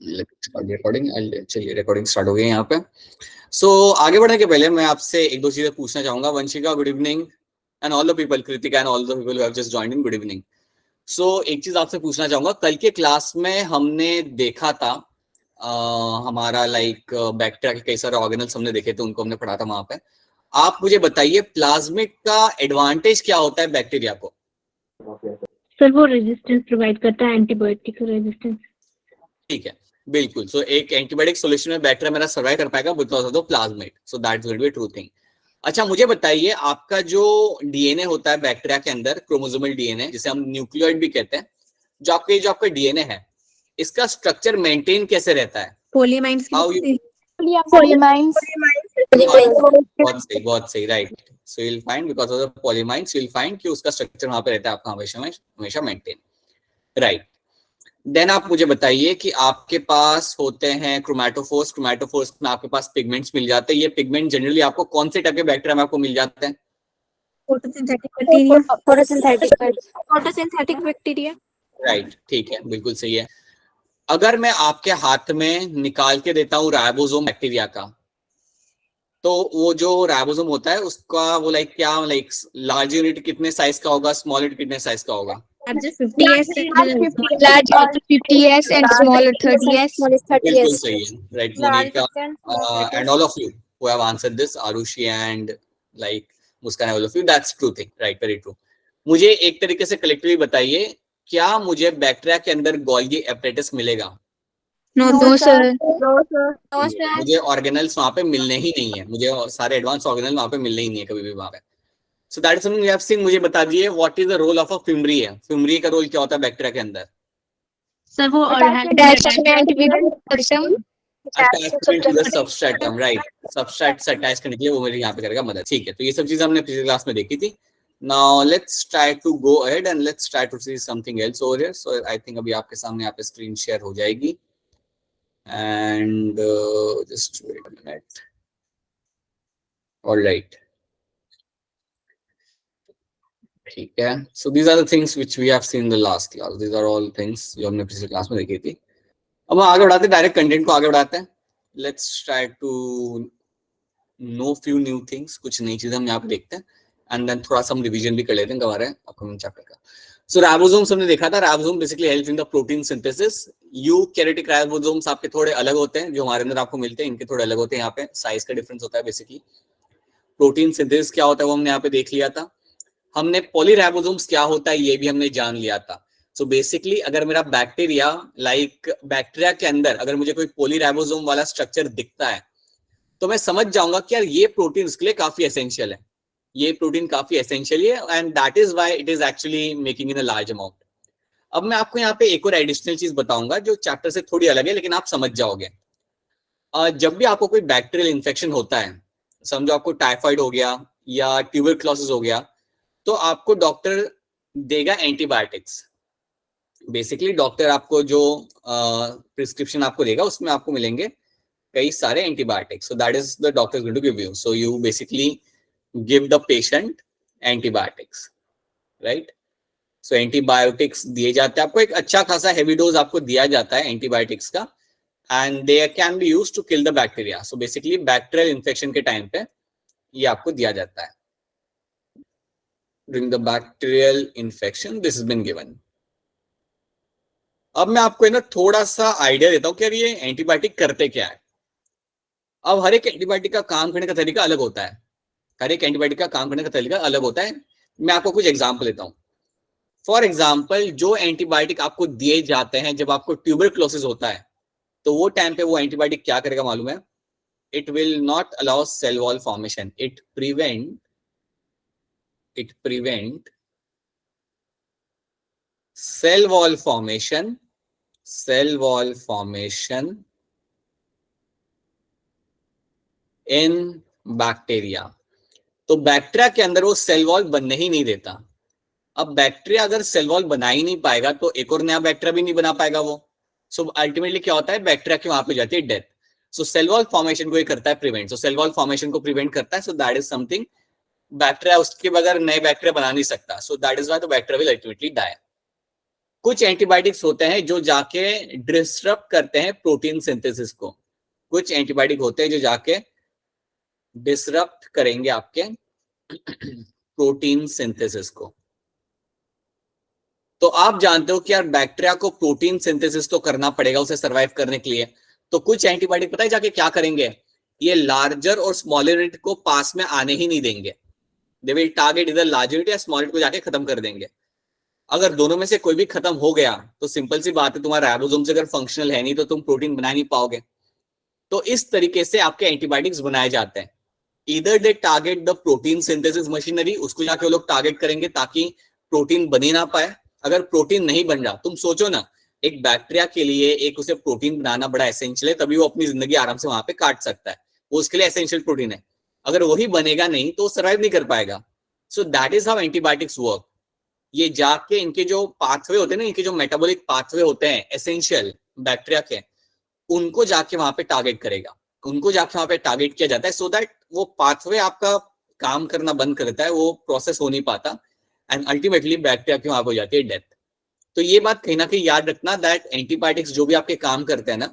Recording, चलिए recording start हो गई यहाँ पे। सो आगे बढ़ने के पहले मैं आपसे एक दो चीजें पूछना चाहूंगा। Vanshika, good evening, and all the people, Kritika and all the people who have just joined in, good evening. So एक चीज आपसे पूछना चाहूंगा, कल के क्लास में हमने देखा था हमारा लाइक बैक्टीरिया के कई सारे ऑर्गेनल्स हमने देखे थे, उनको हमने पढ़ा था वहां पे। आप मुझे बताइए प्लाज्मिड का एडवांटेज क्या होता है बैक्टीरिया को? सर वो रेजिस्टेंस प्रोवाइड करता है, एंटीबायोटिक रेजिस्टेंस। ठीक है, बिल्कुल। सो एक एंटीबायोटिक सॉल्यूशन में बैक्टीरिया मेरा सर्वाइव कर पाएगा because of the plasmid. So that's going to be true thing. अच्छा, मुझे बताइए आपका जो डीएनए होता है बैक्टीरिया के अंदर, क्रोमोसोमल डीएनए जिसे हम न्यूक्लियोइड भी कहते हैं, जो आपका डीएनए है, इसका स्ट्रक्चर मेंटेन कैसे रहता है? पॉलीमाइन्स बहुत सही, right. So you will find because of the polyamines you will find कि उसका स्ट्रक्चर वहां पे रहता है आपका हमेशा मेंटेन, राइट। देन आप मुझे बताइए कि आपके पास होते हैं क्रोमैटोफोर्स। क्रोमैटोफोर्स में आपके पास पिगमेंट्स मिल जाते हैं। ये पिगमेंट जनरली आपको कौन से टाइप के बैक्टीरिया में आपको मिल जाते हैं? Photosynthetic bacteria. राइट, ठीक है, बिल्कुल सही है। अगर मैं आपके हाथ में निकाल के देता हूँ राइबोसोम बैक्टीरिया का, तो वो जो राइबोसोम होता है उसका वो लाइक लार्ज यूनिट कितने साइज का होगा, स्मॉल यूनिट कितने साइज का होगा? large 50s and small 30s. बिल्कुल सही है, right Monica and all of you who have answered this, Arushi and like Muskan, all of you, that's true thing, right, very true. मुझे एक तरीके से कलेक्टिवली बताइए, क्या मुझे बैक्टीरिया के अंदर गोल्गी एपरेटस मिलेगा? No sir. मुझे ऑर्गेनल्स वहां पे मिलने ही नहीं है, मुझे सारे एडवांस ऑर्गेनल वहां पे मिलने ही नहीं है कभी भी वहां पे। So that is something we have seen. मुझे बता दिए what is the role of a fimbriae है। फिमरी का रोल क्या होता है बैक्टीरिया के अंदर? सर वो attachment attachment to the substratum, right. Substrate से अटैच करने के लिए वो मेरे यहाँ पे करेगा मदद। ठीक है, तो ये सब चीजें हमने पिछली क्लास में देखी थी। Now let's try to go ahead and let's try to see something else over here. So I think अभी आपके सामने यहाँ पे स्क्रीन शेयर हो जाएगी and just wait a minute. Alright, ठीक है। So these are the things which we have seen in the last class. These are all things जो हमने पिछली क्लास में देखी थी। अब हम आगे बढ़ाते हैं, डायरेक्ट कंटेंट को आगे बढ़ाते हैं। Let's try to know few new things, कुछ नई चीजें हम यहाँ पे देखते हैं एंड देन थोड़ा सा हम रिवीजन भी कर लेते हैं हमारे अपकमिंग चैप्टर का। सो राइबोसोम्स हमने देखा था। Ribosome basically help in the protein synthesis. Eukaryotic ribosomes आपके थोड़े अलग होते हैं, जो हमारे अंदर आपको मिलते हैं, इनके थोड़े अलग होते हैं। यहाँ पे साइज का डिफरेंस होता है बेसिकली। प्रोटीन सिंथेसिस क्या होता है वो हमने यहाँ पे देख लिया था। हमने पॉलीराइबोसोम्स क्या होता है ये भी हमने जान लिया था। सो बेसिकली अगर मेरा बैक्टीरिया बैक्टीरिया के अंदर अगर मुझे कोई पॉलीराइबोसोम वाला स्ट्रक्चर दिखता है तो मैं समझ जाऊंगा कि यार ये प्रोटीन उसके लिए काफी एसेंशियल है, ये प्रोटीन काफी एसेंशियल है and that is why it is actually making in a large amount. अब मैं आपको यहाँ पे एक और एडिशनल चीज बताऊंगा जो चैप्टर से थोड़ी अलग है, लेकिन आप समझ जाओगे। जब भी आपको कोई बैक्टीरियल इन्फेक्शन होता है, समझो आपको टाइफाइड हो गया या ट्यूबरक्लोसिस हो गया, तो आपको डॉक्टर देगा एंटीबायोटिक्स। बेसिकली डॉक्टर आपको जो प्रिस्क्रिप्शन आपको देगा उसमें आपको मिलेंगे कई सारे antibiotics. So that is the doctor is going to give you. So you basically give the patient antibiotics, right. So antibiotics दिए जाते हैं आपको, एक अच्छा खासा हेवी डोज आपको दिया जाता है एंटीबायोटिक्स का and they can be used to kill the bacteria. So basically bacterial infection के टाइम पे ये आपको दिया जाता है। During the bacterial infection this has been given. अब मैं आपको ना थोड़ा सा आइडिया देता हूँ कि यार ये एंटीबायोटिक करते क्या है। अब हर एक एंटीबायोटिक का काम करने का तरीका अलग होता है। हर एक एंटीबायोटिक का काम करने का तरीका अलग होता है। मैं आपको कुछ एग्जांपल देता हूँ। फॉर एग्जांपल, जो एंटीबायोटिक आपको दिए जाते हैं जब आपको ट्यूबरक्लोसिस होता है, तो वो टाइम पे वो एंटीबायोटिक क्या करेगा मालूम है? It will not allow cell wall formation, it prevent cell wall formation in bacteria. तो बैक्टीरिया के अंदर वो सेल वॉल बनने ही नहीं देता। अब बैक्टीरिया अगर सेल वॉल बना ही नहीं पाएगा तो एक और नया बैक्टीरिया भी नहीं बना पाएगा वो। सो अल्टीमेटली क्या होता है, बैक्टीरिया की वहां पे जाती है death. So cell wall formation को ये करता है prevent. So cell wall formation को प्रिवेंट करता है। So that is something bacteria उसके बगैर नए बैक्टीरिया बना नहीं सकता। So that is why the bacteria will ultimately die. कुछ एंटीबायोटिक्स होते हैं जो जाके डिस्टर्ब करते हैं प्रोटीन सिंथेसिस को, कुछ एंटीबायोटिक होते हैं जो जाके डिसरप्ट करेंगे आपके प्रोटीन सिंथेसिस को। तो आप जानते हो कि यार बैक्टीरिया को प्रोटीन सिंथेसिस तो करना पड़ेगा उसे सरवाइव करने के लिए, तो कुछ एंटीबायोटिक पता है जाके क्या करेंगे, ये लार्जर और स्मॉलर यूनिट को पास में आने ही नहीं देंगे। दे विल टारगेट इधर लार्जर यूनिट या स्मॉल यूनिट को जाके खत्म कर देंगे। अगर दोनों में से कोई भी खत्म हो गया तो सिंपल सी बात है, तुम्हारा राइबोसोम से अगर फंक्शनल है नहीं तो तुम प्रोटीन बना नहीं पाओगे। तो इस तरीके से आपके एंटीबायोटिक्स बनाए जाते हैं। इधर दे target the protein synthesis machinery, उसको जाके वो लोग टारगेट करेंगे ताकि प्रोटीन बने ना पाए। अगर प्रोटीन नहीं बन रहा, तुम सोचो ना, एक बैक्टीरिया के लिए एक उसे प्रोटीन बनाना बड़ा एसेंशियल है, तभी वो अपनी जिंदगी आराम से वहां पे काट सकता है, वो उसके लिए एसेंशियल प्रोटीन है। अगर वही बनेगा नहीं तो सर्वाइव नहीं कर पाएगा। सो that is how antibiotics work. ये जाके इनके जो पाथवे होते हैं ना, इनके जो मेटाबॉलिक पाथवे होते हैं एसेंशियल बैक्टीरिया के, उनको जाके वहां पे टारगेट करेगा, उनको जाके वहां पे टारगेट किया जाता है, सो दैट वो पाथवे आपका काम करना बंद करता है, वो प्रोसेस हो नहीं पाता एंड अल्टीमेटली बैक्टीरिया की वहां पे हो जाती है डेथ। तो ये बात कहीं ना कहीं याद रखना, दैट एंटीबायोटिक्स जो भी आपके काम करते हैं ना,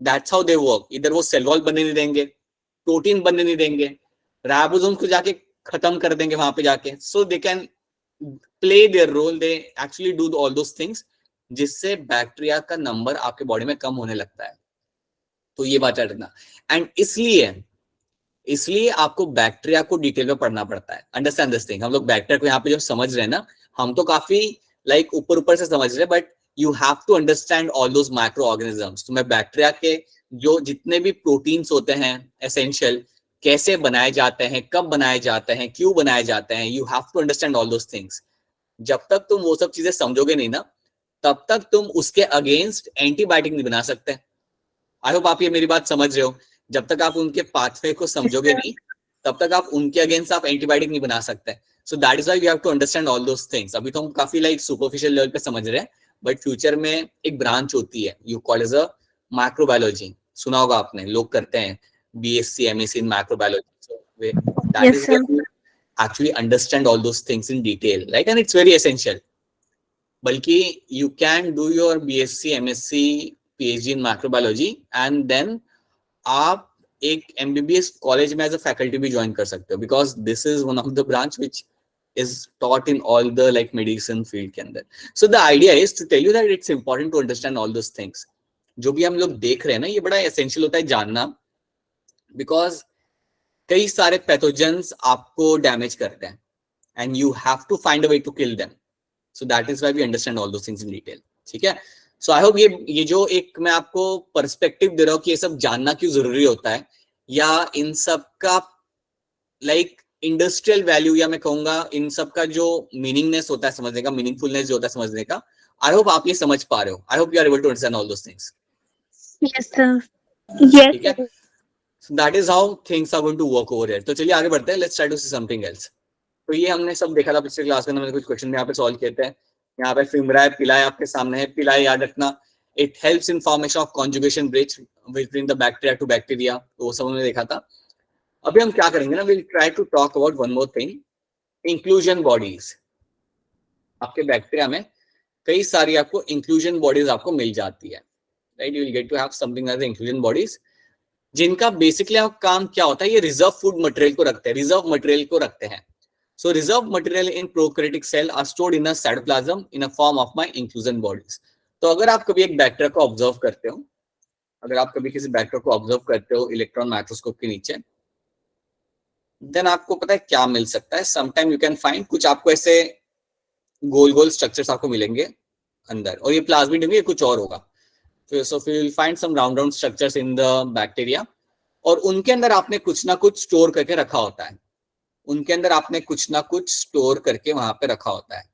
दैट्स हाउ दे वर्क। इधर वो सेल वॉल बनने नहीं देंगे, प्रोटीन बनने नहीं देंगे, राइबोसोम को जाके खत्म कर देंगे वहां पे जाके। So they can play their role, they actually do all those things, जिससे बैक्टीरिया का नंबर आपके बॉडी में कम होने लगता है। तो ये बात याद रखना। एंड इसलिए आपको बैक्टीरिया को डिटेल में पढ़ना पड़ता है। Understand this thing. हम लोग बैक्टीरिया को यहाँ पे जो समझ रहे हैं ना, हम तो काफी लाइक ऊपर से समझ रहे हैं, but you have to understand all those microorganisms. तुम्हें बैक्टीरिया के जो जितने भी प्रोटीन्स होते हैं एसेंशियल, कैसे बनाए जाते हैं, कब बनाए जाते हैं, क्यों बनाए जाते हैं, you have to understand all those things. जब तक तुम वो सब चीजें समझोगे नहीं ना, तब तक तुम उसके अगेंस्ट एंटीबायोटिक नहीं बना सकते। आई होप आप ये मेरी बात समझ रहे हो। जब तक आप उनके पाथवे को समझोगे नहीं, तब तक आप उनके अगेंस्ट आप एंटीबायोटिक नहीं बना सकते। So that is why you have to understand all those things. अभी तो हम काफी लाइक सुपरफिशियल लेवल पे समझ रहे हैं, बट फ्यूचर में एक ब्रांच होती है, you call as a microbiology. सुना होगा आपने, लोग करते हैं BSc MSc in microbiology. That is what you actually understand all those things in detail, right? And it's very essential. बल्कि you can do your BSc MSc PhD in microbiology and then आप एक MBBS college में as a faculty भी join कर सकते हो, because this is one of the branch which is taught in all the like medicine field के अंदर. So the idea is to tell you that it's important to understand all those things. जो भी हम लोग देख रहे हैं ना, ये बड़ा एसेंशियल होता है जानना, बिकॉज कई सारे पैथोजेंस आपको डैमेज करते हैं and you have to find a way to kill them. So that is why we understand all those things in detail. ठीक है? सो आई होप ये जो एक मैं आपको पर्सपेक्टिव दे रहा हूँ कि ये सब जानना क्यों जरूरी होता है, या इन सब का लाइक इंडस्ट्रियल वैल्यू, या मैं कहूंगा इन सब का जो मीनिंगनेस होता है समझने का, मीनिंगफुलनेस जो होता है समझने का, आई होप आप ये समझ पा रहे हो. I hope you are able to understand all those things. Yes, sir. Yes. ठीक है? So that is how things are going to work over here. तो चलिए आगे बढ़ते हैं. Let's try to see something else. तो ये हमने सब देखा था पिछले क्लास में, मैंने कुछ क्वेश्चन यहाँ पे सॉल्व किए थे. यहाँ पे फिमराय पिलाय आपके सामने है. पिलाय याद रखना, it helps in formation of conjugation bridge between the bacteria to bacteria. तो वो सब हमने देखा था. अभी हम क्या करेंगे ना, will try to talk about one more thing, inclusion bodies. आपके बैक्टीरिया में कई सारी आपको इंक्लूजन बॉडीज आपको मिल जाती है, right? You will get to have something as inclusion bodies, जिनका बेसिकली काम क्या होता है, ये रिजर्व फूड मटेरियल को रखते हैं, रिजर्व मटेरियल को रखते हैं. So reserve material in prokaryotic cell are stored in a cytoplasm in a form of my inclusion bodies. तो अगर आप कभी एक बैक्टीरिया को ऑब्जर्व करते हो, अगर आप कभी किसी बैक्टीरिया को ऑब्जर्व करते हो इलेक्ट्रॉन माइक्रोस्कोप के नीचे, देन आपको पता है क्या मिल सकता है. समटाइम यू कैन फाइंड कुछ आपको ऐसे गोल गोल स्ट्रक्चर्स आपको मिलेंगे अंदर, और ये प्लाज्मिड होंगे, ये कुछ और होगा. So you will find some round structures in the bacteria, और उनके अंदर आपने कुछ ना कुछ स्टोर करके रखा होता है. उनके अंदर आपने कुछ ना कुछ स्टोर करके वहां पे रखा होता है,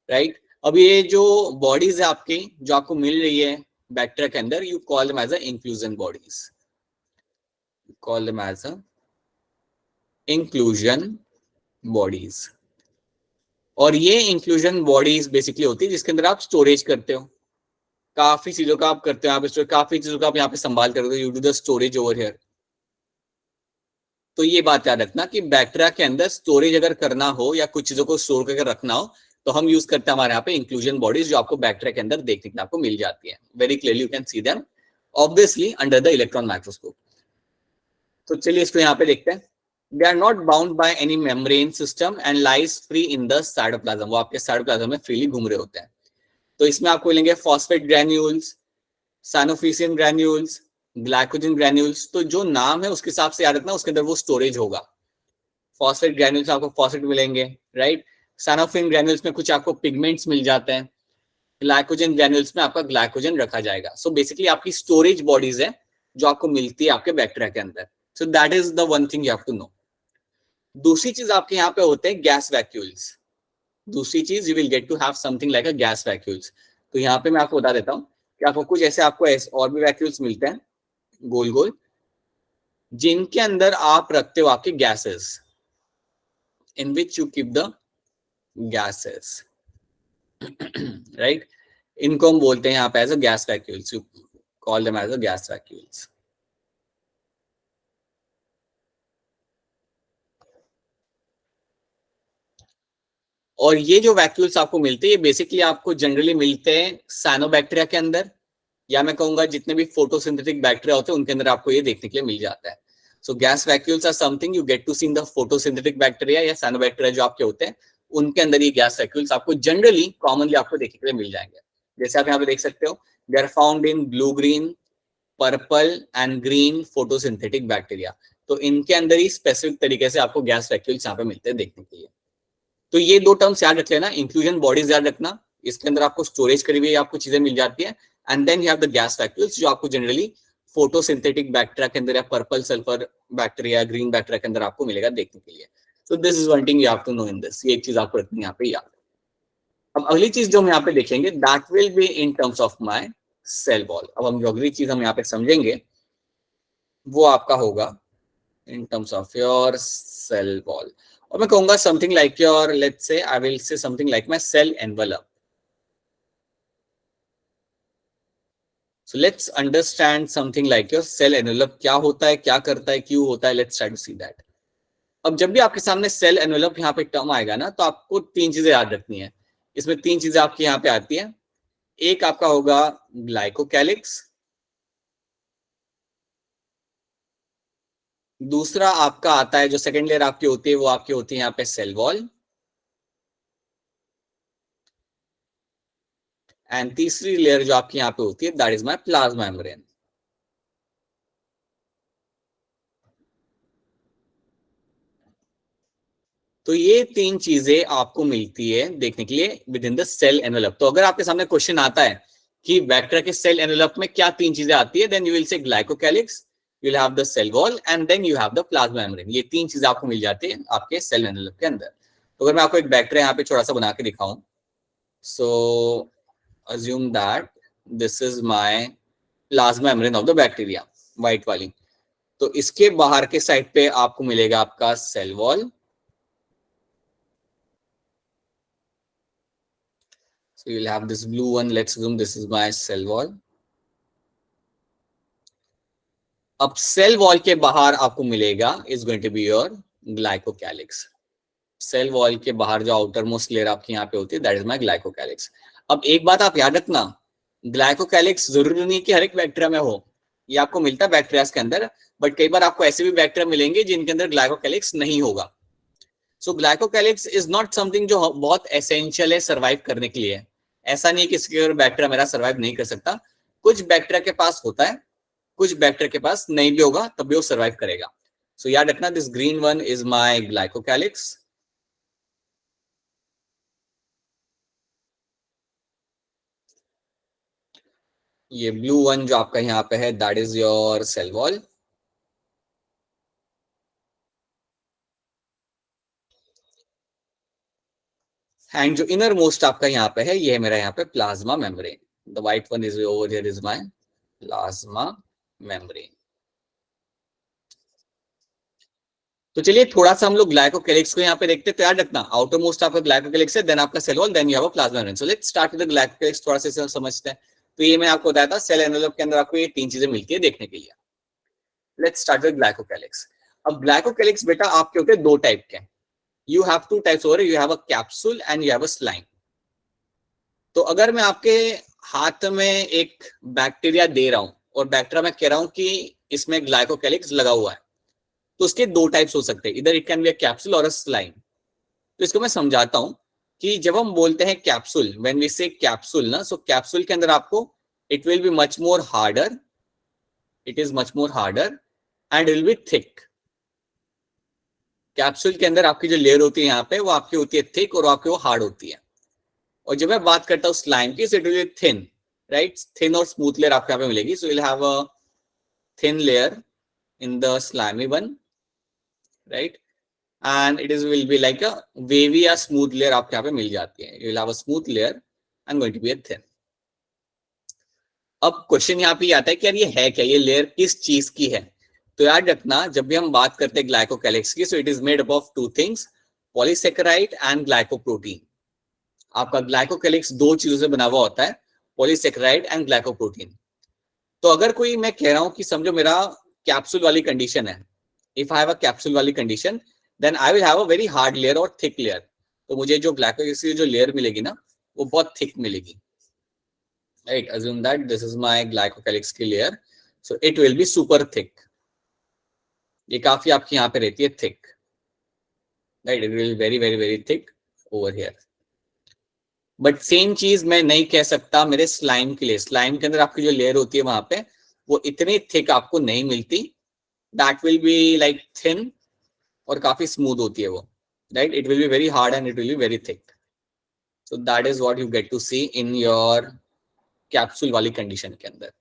राइट? अब ये जो बॉडीज है आपकी, जो आपको मिल रही है बैक्टीरिया के अंदर, you call them as a inclusion bodies. Call them as a inclusion bodies. और ये इंक्लूजन बॉडीज बेसिकली होती है जिसके अंदर आप स्टोरेज करते हो, काफी चीजों का आप करते हो यहाँ पे, काफी चीजों का आप यहाँ पे संभाल करते हो. You do the storage over here. तो ये बात याद रखना कि बैक्टीरिया के अंदर स्टोरेज अगर करना हो या कुछ चीजों को स्टोर करके रखना हो, तो हम यूज करते हैं हमारे यहाँ पे इंक्लूजन बॉडीज जो आपको बैक्टीरिया के अंदर देखने के लिए आपको मिल जाती है. Very clearly you can see them obviously under the electron microscope. तो चलिए इसको यहाँ पे देखते हैं. They are not bound by any membrane system and lies free in the cytoplasm. वो आपके साइटोप्लाज्म में फ्रीली घूम रहे होते हैं. तो इसमें आपको मिलेंगे phosphate granules, cyanophycin granules, glycogen granules. तो जो नाम है उसके हिसाब से याद रखना, उसके अंदर वो स्टोरेज होगा. फॉस्फेट ग्रैन्यूल्स आपको फॉस्फेट मिलेंगे, राइट. साइनोफिन ग्रैन्यूल्स में कुछ आपको पिगमेंट्स मिल जाते हैं. ग्लाइकोजन ग्रैन्यूल्स में आपका ग्लाइकोजन रखा जाएगा. सो बेसिकली आपकी स्टोरेज बॉडीज है जो आपको मिलती है आपके बैक्टीरिया के अंदर. So that is the one thing you have to know. दूसरी चीज आपके यहाँ पे होते हैं गैस वैक्यूल्स. दूसरी चीज you will get to have something like a gas vacuoles. तो यहाँ पे मैं आपको बता देता हूँ कि आपको कुछ ऐसे आपको और भी वैक्यूल्स मिलते हैं गोल गोल, जिनके अंदर आप रखते हो आपके gases, in which you keep the gases. Right? इनको हम बोलते हैं यहाँ पे as a gas vacuoles. You call them as a gas vacuoles. और ये जो वैक्यूल्स आपको मिलते हैं ये बेसिकली आपको जनरली मिलते हैं साइनोबैक्टीरिया के अंदर, या मैं कहूंगा जितने भी फोटोसिंथेटिक बैक्टीरिया होते हैं उनके अंदर आपको ये देखने के लिए मिल जाता है. So gas vacuoles are something you get to see in the photosynthetic bacteria या साइनोबैक्टीरिया जो आपके होते हैं उनके अंदर ये गैस वैक्यूल्स आपको जनरली कॉमनली आपको देखने के लिए मिल जाएंगे. जैसे आप यहाँ पे देख सकते हो, they are found in blue green, purple and green photosynthetic bacteria. तो इनके अंदर ही स्पेसिफिक तरीके से आपको गैस वैक्यूल्स यहाँ पे मिलते हैं देखने के लिए. तो ये दो टर्म्स याद रख लेना. इंक्लूजन बॉडीज याद रखना, इसके अंदर आपको स्टोरेज करी हुई आपको चीजें मिल जाती है. And then you have the gas vacuoles जो आपको जनरली फोटोसिंथेटिक बैक्टीरिया के अंदर या purple sulphur bacteria, green bacteria के अंदर आपको मिलेगा देखने के लिए. So this is one thing you have to know in this. ये एक चीज आपको रखनी है यहाँ पे याद. अब अगली चीज जो हम यहाँ पे देखेंगे that will be in terms of my cell wall. अब हम जो अगली चीज हम यहाँ पे समझेंगे वो आपका होगा in terms of your cell wall. और मैं कहूंगा something like your, let's say I will say something like my cell envelope. So let's understand something like your cell envelope. क्या होता है, क्या करता है, क्यों होता है. Let's try to see that. अब जब भी आपके सामने सेल एनवेलप यहाँ पे टर्म आएगा ना, तो आपको तीन चीजें याद रखनी है. इसमें तीन चीजें आपके यहाँ पे आती हैं. एक आपका होगा ग्लाइकोकैलिक्स, दूसरा आपका आता है जो सेकेंड लेयर आपकी होती है वो आपकी होती है यहाँ पे सेल वॉल, एंड तीसरी लेयर जो आपकी यहाँ पे होती है that is my plasma membrane. तो ये तीन चीजें आपको मिलती है देखने के लिए within the cell envelope. तो अगर आपके सामने क्वेश्चन आता है कि बैक्टीरिया के सेल एनवेलप में क्या तीन चीजें आती है, then you will say glycocalyx, you will have the cell wall and then you have the plasma membrane. ये तीन चीजें आपको मिल जाती है आपके सेल एनवेलप के अंदर. तो अगर मैं आपको एक बैक्टीरिया यहाँ पे छोटा सा बना के दिखाऊं, सो assume that this is my plasma membrane of the bacteria, white वाली. तो इसके बाहर के साइड पे आपको मिलेगा आपका cell wall. So you will have this blue one. Let's assume this is my cell wall. अब सेल वॉल के बाहर आपको मिलेगा is going to be your glycocalyx. Cell wall के बाहर जो आउटर मोस्ट लेयर आपकी यहाँ पे होती है दैट इज माय ग्लाइकोकैलिक्स. अब एक बात आप याद रखना, ग्लाइकोकैलिक्स जरूरी नहीं कि हर एक बैक्टीरिया में हो. ये आपको मिलता है बैक्टीरिया के अंदर, बट कई बार आपको ऐसे भी बैक्टीरिया मिलेंगे जिनके अंदर ग्लाइकोकैलिक्स नहीं होगा. सो ग्लाइकोकैलिक्स इज नॉट समथिंग जो बहुत एसेंशियल है सर्वाइव करने के लिए. ऐसा नहीं है कि इसके बैक्टीरिया मेरा सर्वाइव नहीं कर सकता. कुछ बैक्टीरिया के पास होता है, कुछ बैक्टीरिया के पास नहीं भी होगा, तब भी वो सर्वाइव करेगा. सो याद रखना this green one is my glycocalyx, ये ब्लू वन जो आपका यहाँ पे है that is your cell wall, and जो इनर मोस्ट आपका यहाँ पे है ये है मेरा यहाँ पे plasma membrane. The white one is over here is my plasma membrane. तो चलिए थोड़ा सा हम लोग ग्लाइकोकैलिक्स को यहाँ पे देखते हैं. तो याद रखना आउटर मोस्ट आपका ग्लाइकोकैलिक्स है, देन आपका cell wall, then you have a plasma membrane. So let's start with the glycocalyx. थोड़ा सा समझते हैं. तो ये मैं आपको बताया था सेल एनवेलप के अंदर आपको ये तीन चीजें मिलती है देखने के लिए. Let's start with glycocalyx. अब ग्लाइकोकैलिक्स बेटा आपके होते हैं दो टाइप के. You have two types over here. You have a capsule and you have a slime. तो अगर मैं आपके हाथ में एक बैक्टीरिया दे रहा हूं और बैक्टीरिया में कह रहा हूं कि इसमें ग्लाइकोकैलिक्स लगा हुआ है, तो उसके दो टाइप्स हो सकते हैं, इधर it can be a capsule और अ स्लाइम। तो इसको मैं समझाता हूं कि जब हम बोलते हैं कैप्सूल, व्हेन वी से कैप्सूल ना, सो कैप्सूल के अंदर आपको it will be much more harder, it is much more harder and will be thick. Capsule के अंदर आपकी जो लेयर होती है यहाँ पे, वो आपकी होती है थिक और आपकी वो हार्ड होती है। और जब मैं बात करता हूँ स्लाइम की, सो it will B thin, right, thin और स्मूथ लेयर आपको यहाँ पे मिलेगी। So will have a thin layer in the slimy one, right, and it is will be like a wavy or smooth layer आपके यहाँ पे मिल जाती है। you will have a smooth layer and going to be a thin। अब question यहाँ पे आता है कि यार ये है क्या, ये लेयर किस चीज की है? तो याद रखना, जब भी हम बात करते हैं ग्लाइकोकैलिक्स की, so it is made up of two things, polysaccharide and glycoprotein. आपका ग्लाइकोकैलिक्स दो चीजों से बना हुआ होता है, पॉलीसेकेराइड एंड ग्लाइकोप्रोटीन। तो अगर कोई, मैं कह रहा हूं कि समझो मेरा कैप्सूल वाली कंडीशन है, if I have a capsule वाली condition, then I will have a very hard layer और थिक लेयर। तो मुझे जो ग्लाइकोकैलिक्स की जो लेयर मिलेगी ना, वो बहुत थिक मिलेगी, right. Assume that this is my glycocalyx की layer, so it will be super thick. ये काफी आपकी यहाँ पे रहती है thick, right, it will very very very thick over here. But same चीज मैं नहीं कह सकता मेरे स्लाइम के लिए। स्लाइम के अंदर आपकी जो लेयर होती है वहां पे, वो इतनी थिक आपको नहीं मिलती, that will be like thin और काफी स्मूथ होती है वो, right. It will be very hard and it will be very thick. So that is what you get to see in your capsule वाली कंडीशन के अंदर।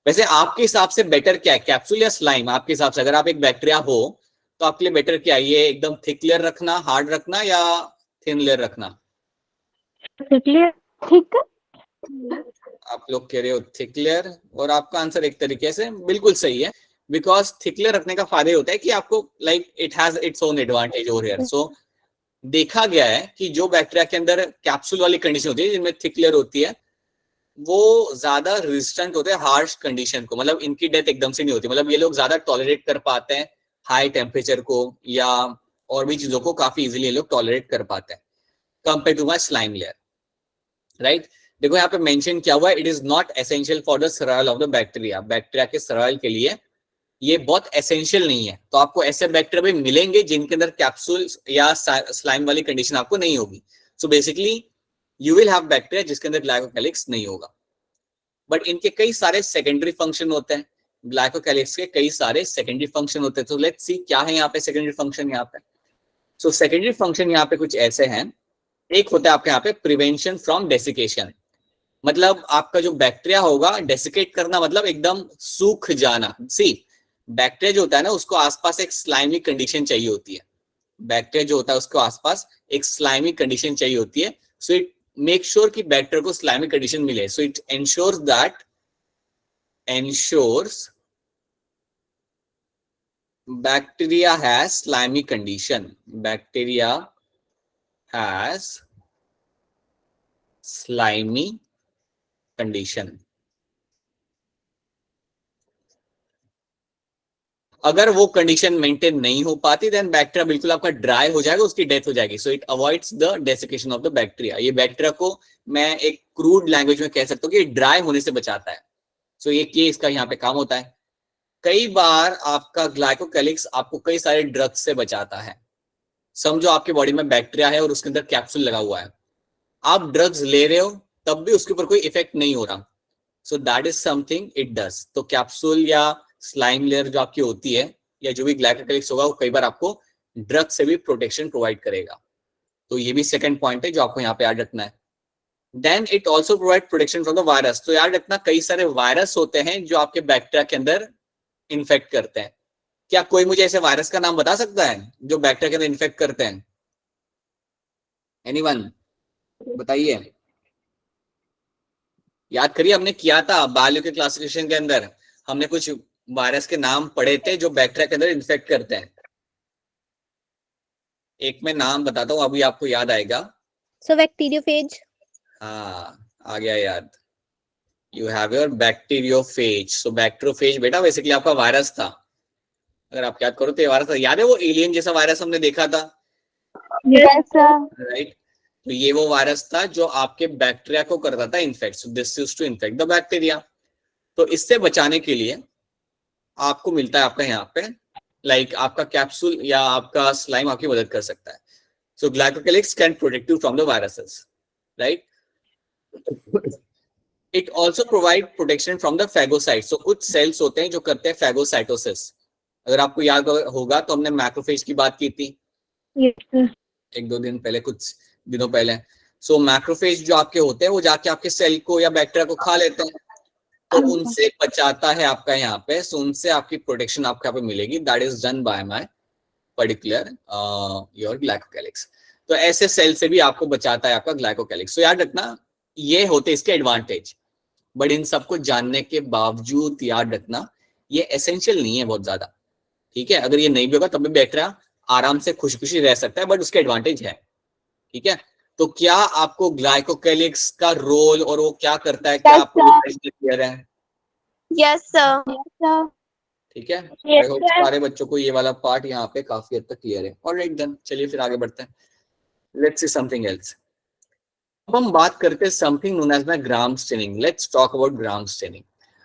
वैसे आपके हिसाब से बेटर क्या है, कैप्सूल या स्लाइम? आपके हिसाब से अगर आप एक बैक्टीरिया हो तो आपके लिए बेटर क्या है, ये एकदम थिक लेयर रखना, हार्ड रखना, या थिन लेयर रखना? क्लियर, ठीक। आप लोग कह रहे हो थिक लेयर, और आपका आंसर एक तरीके से बिल्कुल सही है, बिकॉज थिक लेयर रखने का फायदा होता है कि आपको like it has its own advantage over here. So देखा गया है कि जो बैक्टीरिया के अंदर कैप्सूल वाली कंडीशन होती है, जिनमें थिक लेयर होती है, वो ज्यादा रेजिस्टेंट होते हैं हार्श कंडीशन को। मतलब इनकी डेथ एकदम से नहीं होती, मतलब ये लोग ज्यादा टॉलरेट कर पाते हैं हाई टेम्परेचर को, या और भी चीजों को काफी इजीली ये लोग टॉलरेट कर पाते हैं compare to my slime layer, right. देखो यहाँ पे मेंशन किया हुआ है, it is not essential for the survival of the bacteria. Bacteria के सर्वाइवल के लिए ये बहुत एसेंशियल नहीं है। तो आपको ऐसे बैक्टीरिया भी मिलेंगे जिनके अंदर कैप्सूल या स्लाइम वाली कंडीशन आपको नहीं होगी। So basically you will have bacteria जिसके अंदर ग्लाइकोकैलिक्स नहीं होगा, बट इनके कई सारे सेकेंडरी फंक्शन होते हैं। ग्लाइकोकैलिक्स के कई सारे सेकेंडरी फंक्शन होते हैं। तो लेट्स सी क्या है यहाँ पे सेकेंडरी फंक्शन यहाँ पे। सो सेकेंडरी फंक्शन यहाँ पे कुछ ऐसे हैं। एक होता है आपके यहाँ पे प्रिवेंशन फ्रॉम डेसिकेशन, मतलब आपका जो बैक्टीरिया होगा, डेसिकेट करना मतलब एकदम सूख जाना। सी, बैक्टीरिया जो होता है ना, उसको आसपास एक स्लाइमी कंडीशन चाहिए होती है। बैक्टीरिया जो होता है उसको आसपास एक स्लाइमी कंडीशन चाहिए होती है। सो इट मेक श्योर कि बैक्टीरिया को स्लाइमी कंडीशन मिले। So it ensures that bacteria has slimy condition. Bacteria has slimy condition. अगर वो कंडीशन मेंटेन नहीं हो पाती, देन बैक्टीरिया बिल्कुल आपका ड्राई हो जाएगा, उसकी डेथ हो जाएगी। So it avoids the desiccation of the bacteria. ये बैक्टीरिया को मैं एक क्रूड लैंग्वेज में कह सकता हूँ कि ड्राई होने से बचाता है। सो ये केस का यहाँ पे काम होता है। कई बार आपका ग्लाइकोकैलिक्स आपको कई सारे ड्रग्स से बचाता है। समझो आपके बॉडी में बैक्टीरिया है और उसके अंदर कैप्सूल लगा हुआ है, आप ड्रग्स ले रहे हो तब भी उसके ऊपर कोई इफेक्ट नहीं हो रहा। सो that is something it does. तो कैप्सूल या स्लाइम लेयर जो आपकी होती है, या जो भी ग्लाइकोकैलिक्स होगा, वो कई बार आपको ड्रग से भी प्रोटेक्शन प्रोवाइड करेगा। तो ये भी सेकंड पॉइंट है जो आपको यहाँ पे याद रखना है। Then it also provide protection from the virus. तो याद रखना, कई सारे वायरस होते हैं जो आपके बैक्टीरिया के अंदर इन्फेक्ट करते हैं। क्या कोई मुझे ऐसे वायरस का नाम बता सकता है जो बैक्टीरिया के अंदर इन्फेक्ट करते हैं? एनीवन, बताइए। याद करिए, हमने किया था बायो के क्लासिफिकेशन के अंदर, हमने कुछ वायरस के नाम पढ़े थे जो बैक्टीरिया के अंदर इन्फेक्ट करते हैं। एक मैं नाम बताता हूँ, अभी आपको याद आएगा। सो बैक्टीरियोफेज। हाँ, आ गया याद। You have your bacteriophage. So bacteriophage बेटा बेसिकली आपका वायरस था। अगर आप याद करो तो ये वायरस था। याद है वो एलियन जैसा वायरस हमने देखा था, यस सर। राइट? तो ये वो वायरस था जो आपके बैक्टीरिया को करता था infect, so this used to infect the bacteria. तो इससे बचाने के लिए आपको मिलता है आपका यहाँ पे लाइक आपका कैप्सूल या आपका स्लाइम आपकी मदद कर सकता है। So glycocalyx can protect you from the viruses, right. It also provide protection from the phagocyte. So कुछ सेल्स होते हैं जो करते हैं फैगोसाइटोसिस। अगर आपको याद होगा तो हमने मैक्रोफेज की बात की थी Yes, sir. एक दो दिन पहले, कुछ दिनों पहले। सो मैक्रोफेज जो आपके होते हैं वो जाके आपके सेल को या बैक्टीरिया को खा लेते हैं, तो उनसे बचाता है आपका यहाँ पे। सो उनसे आपकी प्रोटेक्शन आपको यहाँ पे मिलेगी। That is done by my particular your glycocalyx. तो ऐसे सेल से भी आपको बचाता है आपका ग्लाइकोकेलिक्स। सो याद रखना ये होते इसके एडवांटेज, बट इन सबको जानने के बावजूद याद रखना ये एसेंशियल नहीं है बहुत ज्यादा, ठीक है। अगर ये नहीं भी होगा तब भी बैक्टीरिया आराम से खुशी खुशी रह सकता है, बट उसके एडवांटेज है, ठीक है। तो क्या आपको ग्लाइकोकेलिक्स का रोल और वो क्या करता है, क्या आपको क्लियर है? Yes, sir. ठीक है, Yes, आई होप sir. सारे बच्चों को ये वाला पार्ट यहाँ पे काफी हद तक क्लियर है। ऑलराइट देन, चलिए फिर आगे बढ़ते हैं। Let's see something else. अब हम बात करते हैं something known as my gram staining. Let's talk about gram staining.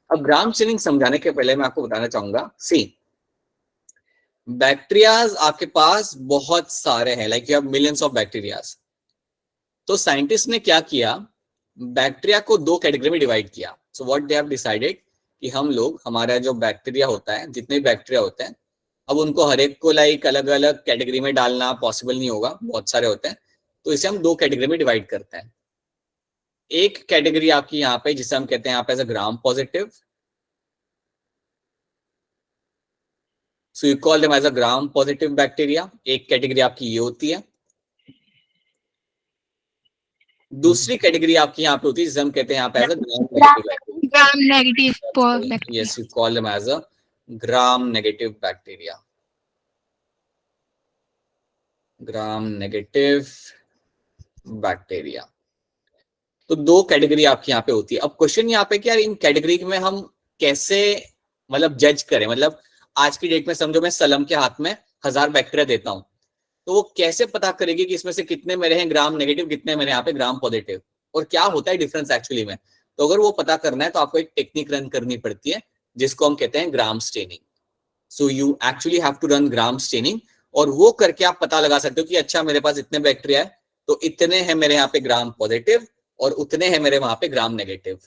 अब ग्राम स्टेनिंग समझाने के पहले मैं आपको बताना चाहूंगा, सी बैक्टीरियाज आपके पास बहुत सारे हैं, like you have millions of bacterias. तो साइंटिस्ट ने क्या किया, बैक्टीरिया को दो कैटेगरी में डिवाइड किया। So what they have decided कि हम लोग, हमारा जो बैक्टीरिया होता है, जितने भी बैक्टीरिया होते हैं, अब उनको हर एक को लाइक अलग अलग कैटेगरी में डालना पॉसिबल नहीं होगा, बहुत सारे होते हैं। तो इसे हम दो कैटेगरी में डिवाइड करते हैं। एक कैटेगरी आपकी यहाँ पे जिसे हम कहते हैं यहाँ पे as a gram positive, so you call them as a gram positive bacteria. एक कैटेगरी आपकी ये होती है। दूसरी कैटेगरी आपकी यहाँ पे होती है जिसे हम कहते हैं यहाँ पे as a gram negative bacteria. Yes, you call them as a gram negative bacteria. Gram negative bacteria. तो दो कैटेगरी आपकी यहाँ पे होती है। अब क्वेश्चन यहाँ पे कि यार इन कैटेगरी में हम कैसे मतलब जज करें, मतलब आज की डेट में समझो मैं सलम के हाथ में 1000 बैक्टीरिया देता हूं, तो वो कैसे पता करेगी कि इसमें से कितने मेरे हैं ग्राम नेगेटिव, कितने मेरे यहाँ पे ग्राम पॉजिटिव, और क्या होता है डिफरेंस एक्चुअली में। तो अगर वो पता करना है तो आपको एक टेक्निक रन करनी पड़ती है जिसको हम कहते हैं Gram staining. So you actually have to run Gram staining, और वो करके आप पता लगा सकते हो कि अच्छा मेरे पास इतने बैक्टीरिया है तो इतने हैं मेरे यहाँ पे ग्राम पॉजिटिव और उतने हैं मेरे वहां पे ग्राम नेगेटिव,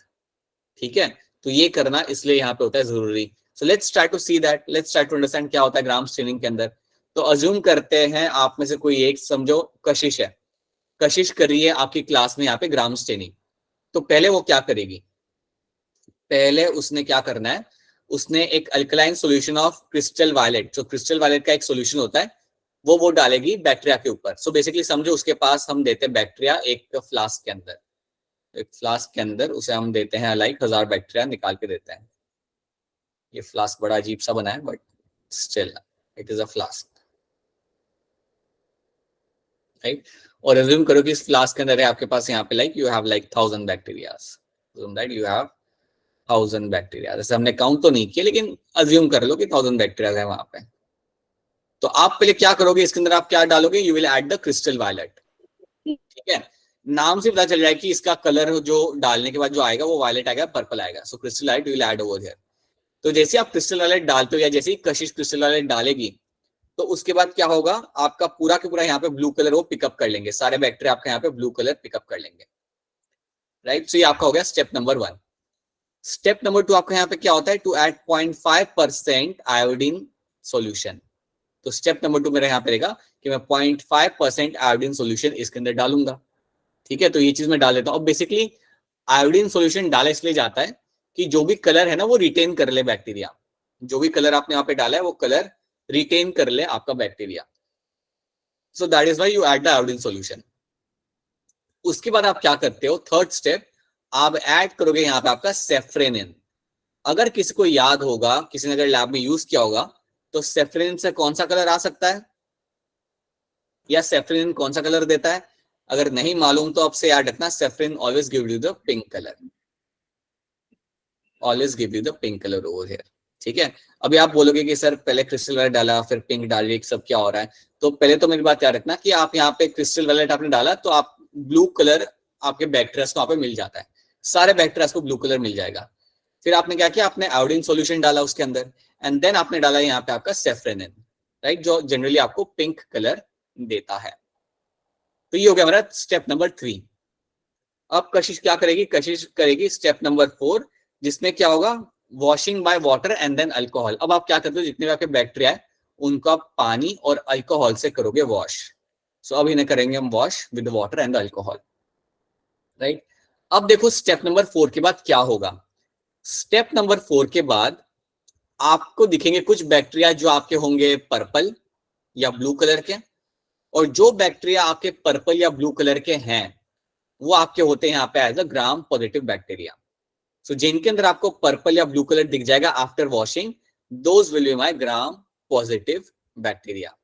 ठीक है। तो ये करना इसलिए यहाँ पे होता है जरूरी। So let's try to see that, let's try to understand क्या होता है ग्राम स्टेनिंग के अंदर। तो अज्यूम करते हैं आप में से कोई एक, समझो कशिश है, कशिश कर रही है आपकी क्लास में यहाँ पे ग्राम स्टेनिंग। तो पहले वो क्या करेगी, पहले उसने क्या करना है, उसने एक alkaline solution of crystal violet, जो क्रिस्टल वायलेट का एक सॉल्यूशन होता है, वो डालेगी बैक्टीरिया के ऊपर। सो बेसिकली समझो उसके पास हम देते हैं बैक्टीरिया एक फ्लास्क के अंदर, एक फ्लास्क के अंदर उसे हम देते हैं लाइक 1000 बैक्टीरिया निकाल के देते हैं। ये फ्लास्क बड़ा अजीब सा बना है but still it is a flask, right. और अज्यूम करो कि इस फ्लास्क के अंदर है आपके पास यहाँ पे like you have like 1000 bacterias, assume that you have 1000 bacteria. जैसे हमने काउंट तो नहीं किया लेकिन अज्यूम कर लो कि 1000 बैक्टीरिया है वहां पे। तो आप पहले क्या करोगे, इसके अंदर आप क्या डालोगे, you will add the crystal violet, ठीक है। नाम से पता चल जाए कि इसका कलर जो डालने के बाद जो आएगा वो वायलेट आएगा, पर्पल आएगा। So crystal violet will add over here. तो जैसे आप क्रिस्टल वायलेट डालते हो या जैसे ही कशिश क्रिस्टल वायलेट डालेगी, तो उसके बाद क्या होगा, आपका पूरा के पूरा यहाँ पे ब्लू कलर वो पिकअप कर लेंगे, सारे बैक्टीरिया आपके यहाँ पे ब्लू कलर पिकअप कर लेंगे, राइट। सो ये आपका हो गया स्टेप नंबर 1। स्टेप नंबर 2 आपका यहाँ पे क्या होता है, टू ऐड 0.5% आयोडीन सॉल्यूशन। तो स्टेप नंबर 2 मेरा यहाँ पे रहेगा कि मैं 0.5% आयोडीन सॉल्यूशन इसके अंदर डालूंगा, ठीक है। तो ये चीज मैं डाल देता हूँ। अब बेसिकली आयोडीन सॉल्यूशन डाला इसलिए जाता है कि जो भी कलर है ना वो रिटेन कर ले बैक्टीरिया, जो भी कलर आपने यहाँ पे डाला है वो कलर रिटेन कर ले आपका bacteria. So that is why you add the iodine solution. उसके बाद आप क्या करते हो, थर्ड स्टेप, आप ऐड करोगे यहाँ पे आपका सेफ्रेनिन। अगर किसी को याद होगा, किसी ने अगर लैब में यूज किया होगा, तो सेफ्रेनिन से कौन सा कलर आ सकता है, या सेफ्रेनिन कौन सा कलर देता है, अगर नहीं मालूम तो आपसे याद रखना, safranin always give you the pink colour, always give you the pink colour over here, ठीक है। अभी आप बोलोगे कि सर पहले क्रिस्टल वायलेट डाला फिर पिंक डाल रही, सब क्या हो रहा है। तो पहले तो मेरी बात याद रखना कि आप यहाँ पे क्रिस्टल वायलेट आपने डाला तो आप ब्लू कलर आपके बैक्टीरिया को वहां पे मिल जाता है, सारे बैक्टीरिया को ब्लू कलर मिल जाएगा। फिर आपने क्या किया, आपने आयोडीन सॉल्यूशन डाला उसके अंदर, एंड देन आपने डाला यहाँ पे आपका सेफ्रेनिन, राइट, जो जनरली आपको पिंक कलर देता है। तो ये हो गया हमारा स्टेप नंबर 3। अब कशिश क्या करेगी, कशिश करेगी स्टेप नंबर 4, जिसमें क्या होगा, washing by water and then alcohol. अब आप क्या करते हो, जितने भी आपके बैक्टीरिया है उनको आप पानी और अल्कोहल से करोगे वॉश। सो अब इन्हें करेंगे हम wash with water and alcohol, right. अब देखो स्टेप नंबर 4 के बाद क्या होगा। स्टेप नंबर 4 के बाद आपको दिखेंगे कुछ बैक्टीरिया जो आपके होंगे पर्पल या ब्लू कलर के, और जो बैक्टीरिया आपके पर्पल या ब्लू कलर के हैं वो आपके होते हैं यहाँ पे as a gram positive bacteria. So जिनके अंदर आपको पर्पल या ब्लू कलर दिख जाएगा after washing, those will be my Gram positive bacteria.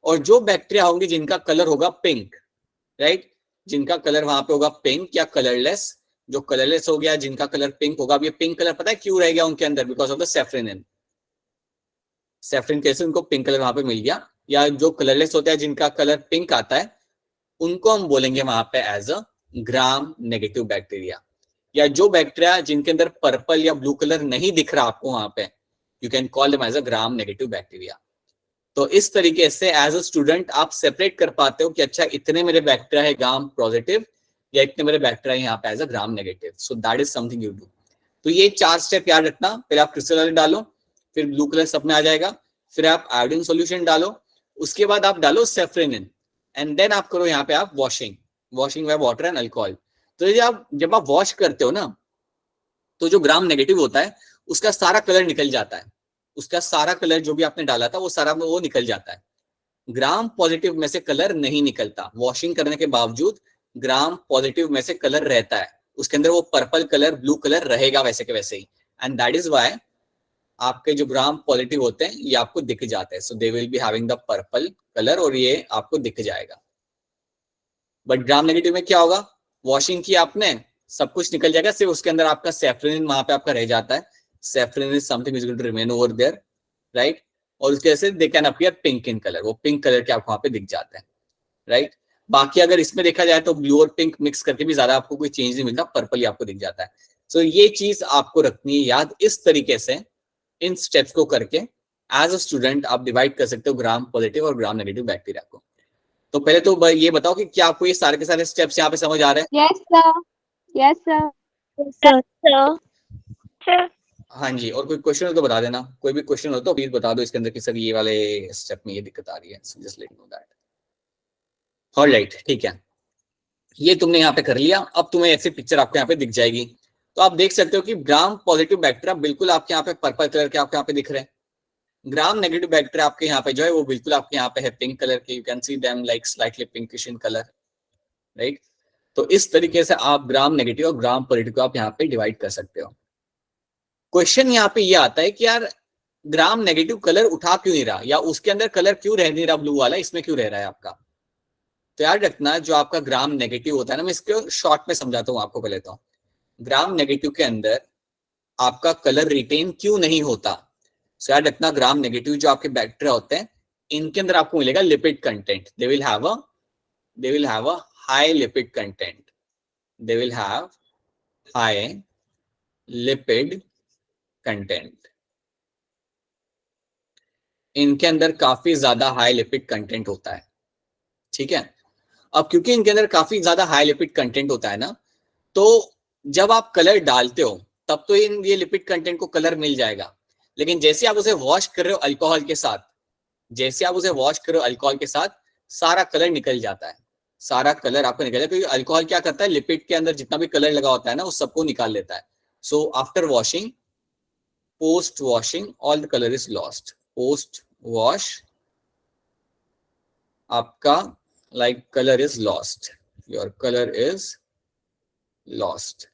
और जो बैक्टीरिया होंगे जिनका कलर होगा पिंक, राइट, जिनका कलर वहां पे होगा पिंक या कलरलेस, जो कलरलेस हो गया, जिनका कलर पिंक होगा। अब ये पिंक कलर पता है क्यों रह गया उनके अंदर, बिकॉज ऑफ द सेफ्रेनिन। सेफ्रिन कैसे उनको पिंक कलर वहां पे मिल गया। या जो कलरलेस होता है जिनका कलर पिंक आता है, उनको हम बोलेंगे वहां पे as a gram negative bacteria. या जो बैक्टीरिया जिनके अंदर पर्पल या ब्लू कलर नहीं दिख रहा आपको वहां पे, you can call them as a gram negative bacteria. तो इस तरीके से एज अ स्टूडेंट आप सेपरेट कर पाते हो कि अच्छा इतने मेरे बैक्टीरिया है ग्राम पॉजिटिव या इतने मेरे बैक्टीरिया यहाँ पे as a gram negative. So that is something you do. तो ये 4 स्टेप याद रखना। पहले आप क्रिस्टल डालो, फिर ब्लू कलर सब में आ जाएगा, फिर आप आयोडीन सॉल्यूशन डालो, उसके बाद आप डालो सेफ्रेनिन, एंड देन आप करो यहाँ पे आप washing by water and alcohol. तो जब आप वॉश करते हो ना, तो जो ग्राम नेगेटिव होता है उसका सारा कलर निकल जाता है, उसका सारा कलर जो भी आपने डाला था वो सारा वो निकल जाता है। ग्राम पॉजिटिव में से कलर नहीं निकलता, वॉशिंग करने के बावजूद ग्राम पॉजिटिव में से कलर रहता है, उसके अंदर वो पर्पल कलर ब्लू कलर रहेगा वैसे के वैसे ही। एंड दैट इज वाई आपके जो ग्राम पॉजिटिव होते हैं ये आपको दिख जाते हैं। So they will be having the purple colour और ये आपको दिख जाएगा। बट ग्राम नेगेटिव में क्या होगा, वॉशिंग की आपने, सब कुछ निकल जाएगा, सिर्फ उसके अंदर आपका सेफ्रेनिन वहां पे आपका रह जाता है। Safranin is something is going to remain over there, right. और उसके वजह से they can appear pink in colour, वो पिंक कलर के आपको वहां पे दिख जाते हैं, राइट। बाकी अगर इसमें देखा जाए तो ब्लू और पिंक मिक्स करके भी ज्यादा आपको कोई चेंज नहीं मिलता, पर्पल ही आपको दिख जाता है। सो ये चीज आपको रखनी है याद। इस तरीके से इन स्टेप्स को करके एज अ स्टूडेंट आप डिवाइड कर सकते हो ग्राम पॉजिटिव और ग्राम नेगेटिव बैक्टीरिया को। तो पहले तो ये बताओ कि क्या आपको ये सारे के सारे स्टेप्स यहाँ पे समझ आ रहे हैं? Yes, sir. Yes, sir. Yes, sir. हाँ जी, और कोई क्वेश्चन हो तो बता देना, कोई भी क्वेश्चन हो तो प्लीज बता दो इसके अंदर कि सर ये वाले स्टेप में ये दिक्कत आ रही है। So just let know that. Alright, ठीक है, ये तुमने यहाँ पे कर लिया। अब तुम्हें ऐसी पिक्चर आपको यहाँ पे दिख जाएगी। तो आप देख सकते हो कि ग्राम पॉजिटिव बैक्टीरिया बिल्कुल आपके यहाँ पे पर्पल कलर के आपके यहाँ पे दिख रहे हैं। ग्राम नेगेटिव बैक्टीरिया आपके यहाँ पे जो है वो बिल्कुल आपके यहाँ पे है पिंक कलर के, you can see them like slightly pinkish in colour, right. तो इस तरीके से आप ग्राम नेगेटिव और ग्राम पॉजिटिव को आप यहाँ पे डिवाइड कर सकते हो। क्वेश्चन यहाँ पे ये आता है कि यार ग्राम नेगेटिव कलर उठा क्यों नहीं रहा, या उसके अंदर कलर क्यों रह नहीं रहा ब्लू वाला, इसमें क्यों रह रहा है आपका। तो याद रखना जो आपका ग्राम नेगेटिव होता है ना, मैं इसको शॉर्ट में समझाता हूँ आपको पहले। तो ग्राम नेगेटिव के अंदर आपका कलर रिटेन क्यों नहीं होता। सो याद रखना ग्राम नेगेटिव जो आपके बैक्टीरिया होते हैं इनके अंदर आपको मिलेगा lipid content. They will have a high lipid content, they will have high lipid content. इनके अंदर काफी ज्यादा हाई लिपिड कंटेंट होता है, ठीक है। अब क्योंकि इनके अंदर काफी ज्यादा हाई लिपिड कंटेंट होता है ना, तो जब आप कलर डालते हो तब तो ये लिपिड कंटेंट को कलर मिल जाएगा, लेकिन जैसे आप उसे वॉश कर रहे हो अल्कोहल के साथ, जैसे आप उसे वॉश कर रहे हो अल्कोहल के साथ, सारा कलर निकल जाता है, सारा कलर आपको निकल जाता है। क्योंकि अल्कोहल क्या करता है, लिपिड के अंदर जितना भी कलर लगा होता है ना उस सबको निकाल लेता है। So after washing, post washing, all the colour is lost. Post wash आपका like color is lost, your color is lost।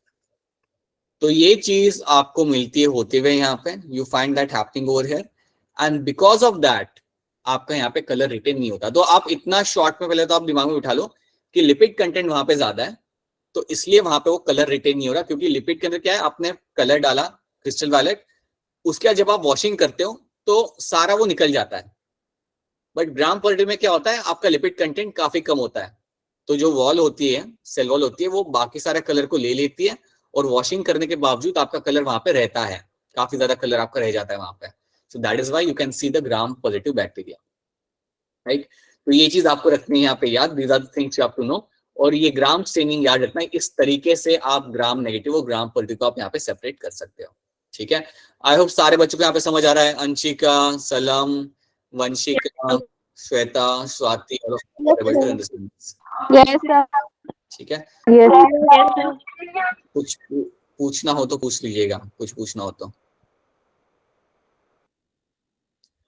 तो ये चीज आपको मिलती है होते हुए यहाँ पे, you find that happening over here and because of that आपका यहाँ पे कलर रिटेन नहीं होता। तो आप इतना शॉर्ट में पहले तो आप दिमाग में उठा लो कि लिपिड कंटेंट वहां पे ज्यादा है, तो इसलिए वहां पे वो कलर रिटेन नहीं हो रहा, क्योंकि लिपिड के अंदर क्या है, आपने कलर डाला क्रिस्टल वायलेट, उसके बाद जब आप वॉशिंग करते हो तो सारा वो निकल जाता है। बट ग्राम पॉजिटिव में क्या होता है, आपका लिपिड कंटेंट काफी कम होता है, तो जो वॉल होती है, सेल वॉल होती है, वो बाकी सारे कलर को ले लेती है और वॉशिंग करने के बावजूद आपका कलर वहां पे रहता है, काफी ज्यादा कलर आपका रह जाता है वहां पे. So that is why you can see the gram positive bacteria, right. तो ये चीज आपको रखनी है यहाँ पे याद. These are the things you have to know. और ये ग्राम स्टेनिंग याद रखना है, इस तरीके से आप ग्राम नेगेटिव और ग्राम पॉजिटिव को आप यहाँ पे सेपरेट कर सकते हो. ठीक है. आई होप सारे बच्चों को यहाँ पे समझ आ रहा है. अंशिका, सलम, वंशिका, श्वेता, स्वाति और Yes, sir. ठीक है. Yes. कुछ पूछना हो तो पूछ लीजिएगा, कुछ पूछना हो तो.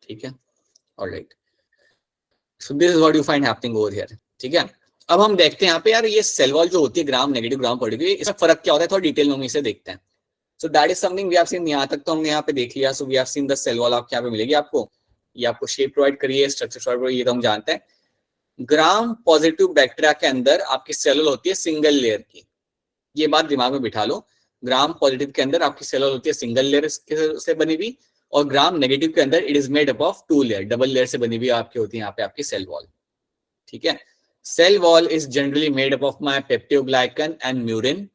ठीक है. Alright. So this is what you find happening over here. ठीक है. अब हम देखते हैं यहाँ पे यार ये सेल वॉल जो होती है ग्राम नेगेटिव ग्राम पॉजिटिव, इसमें फर्क क्या होता है थोड़ा डिटेल में हम इसे देखते हैं. So that is something we have seen. यहाँ तक तो हमने यहाँ पे देख लिया. So we have seen the cell wall आपको यहाँ पे मिलेगी. आपको ये आपको शेप प्रोवाइड करिए, स्ट्रक्चर प्रोवाइड, ये तो हम जानते हैं. ग्राम पॉजिटिव बैक्टीरिया के अंदर आपकी सेल वॉल होती है सिंगल लेयर की. ये बात दिमाग में बिठा लो. ग्राम पॉजिटिव के अंदर आपकी सेल वॉल होती है सिंगल लेयर से बनी हुई, और ग्राम नेगेटिव के अंदर it is made up of 2 layer, double layer से बनी हुई आपकी होती है यहाँ पे आपकी सेल वॉल. ठीक है. Cell wall is generally made up of my peptidoglycan and murein,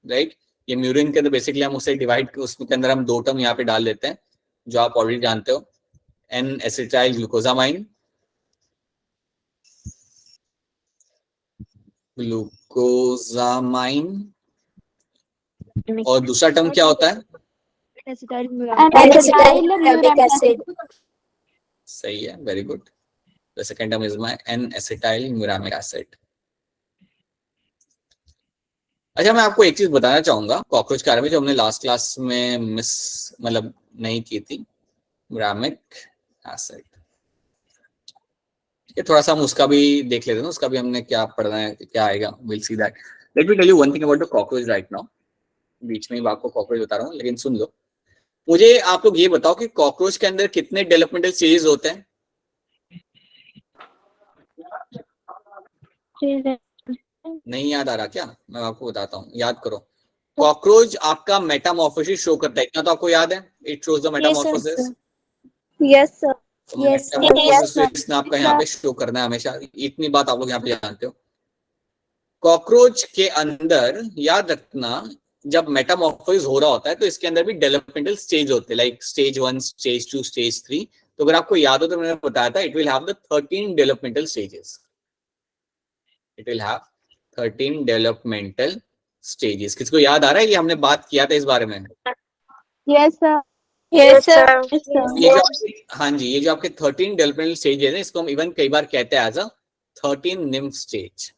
right. ये म्यूरिन के अंदर बेसिकली हम उसे डिवाइड, उसके अंदर हम 2 टर्म यहाँ पे डाल देते हैं जो आप ऑलरेडी जानते हो. एन एसिटाइल ग्लूकोजामाइन, और दूसरा टर्म क्या होता है? Acetyl acid. सही है, very good. The second term is my N acetyl muramic acid. अच्छा, मैं आपको एक चीज बताना चाहूंगा कॉकरोच के बारे में जो हमने लास्ट क्लास में मतलब नहीं की थी. म्यूरामिक एसिड, थोड़ा सा हम उसका भी देख लेते हैं. उसका भी हमने क्या पढ़ना है, क्या आएगा, will see that. Let me tell you one thing about the cockroach right now. बीच में ही आपको कॉकरोच बता रहा हूँ, लेकिन सुन लो. मुझे आप लोग ये बताओ कि कॉकरोच के अंदर कितने डेवलपमेंटल स्टेजेस होते हैं? नहीं याद आ रहा क्या? मैं आपको बताता हूँ, याद करो. कॉकरोच आपका मेटामॉर्फोसिस शो करता है, इतना तो आपको याद है. It shows the Metamorphosis. Yes, sir. Yes, sir. Metamorphosis ने आपका यहाँ पे शो करना है हमेशा. इतनी बात आप लोग यहाँ पे जानते हो. कॉकरोच के अंदर याद रखना, जब मेटामॉर्फोसिस हो रहा होता है तो इसके अंदर भी डेवलपमेंटल स्टेज होते हैं, लाइक स्टेज 1, स्टेज 2, स्टेज 3. तो अगर आपको याद हो तो मैंने बताया था it will have the 13 developmental stages. It will have 13 developmental stages. किसको याद आ रहा है? ये हमने बात किया था इस बारे में. Yes, sir. Yes, sir. ये जो हाँ जी, ये जो आपके 13 डेवलपमेंटल स्टेजेस है, इसको हम इवन कई बार कहते हैं as a 13 nymph stage.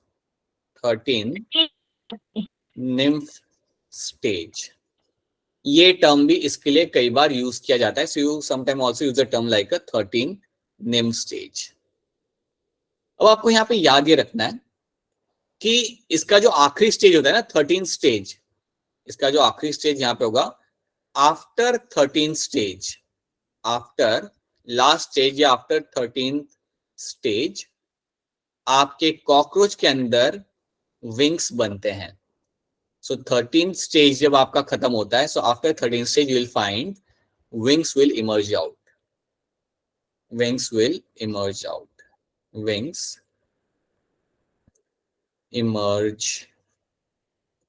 13 nymph stage, ये टर्म भी इसके लिए कई बार यूज किया जाता है. So you sometime also use the term like a 13 nymph stage. अब आपको यहाँ पे याद ये रखना है कि इसका जो आखिरी स्टेज होता है ना, 13 स्टेज, इसका जो आखिरी स्टेज यहाँ पे होगा after 13 stage, after last stage या आफ्टर 13 स्टेज, आपके कॉकरोच के अंदर विंग्स बनते हैं. सो 13 स्टेज जब आपका खत्म होता है, so after 13 stage you will find wings will emerge out. Wings will emerge out. Wings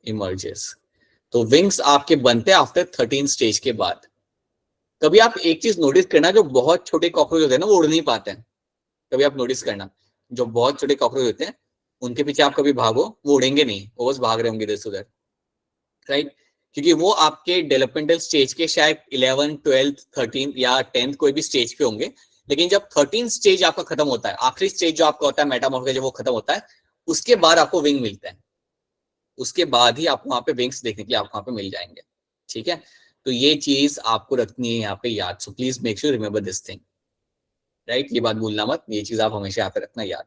emerges. तो विंग्स आपके बनते हैं आफ्टर 13 स्टेज के बाद. कभी आप एक चीज नोटिस करना, जो बहुत छोटे कॉकरोच होते हैं ना वो उड़ नहीं पाते हैं. कभी आप नोटिस करना, जो बहुत छोटे कॉकरोच होते हैं उनके पीछे आप कभी भागो, वो उड़ेंगे नहीं, वो बस भाग रहे होंगे इधर से उधर, राइट. क्योंकि वो आपके डेवलपमेंटल स्टेज के शायद 11, 12, 13 या 10 कोई भी स्टेज पे होंगे. लेकिन जब 13 स्टेज आपका खत्म होता है, आखिरी स्टेज जो आपका होता है मेटामॉर्फोसिस, जब वो खत्म होता है, उसके बाद आपको विंग मिलता है. उसके बाद ही आपको वहां पे विंग्स देखने के लिए आपको वहां पे मिल जाएंगे. ठीक है. तो ये चीज आपको रखनी है यहाँ पे याद. So please make sure remember this thing, right. ये बात भूलना मत, ये चीज आप हमेशा यहाँ पे रखना याद.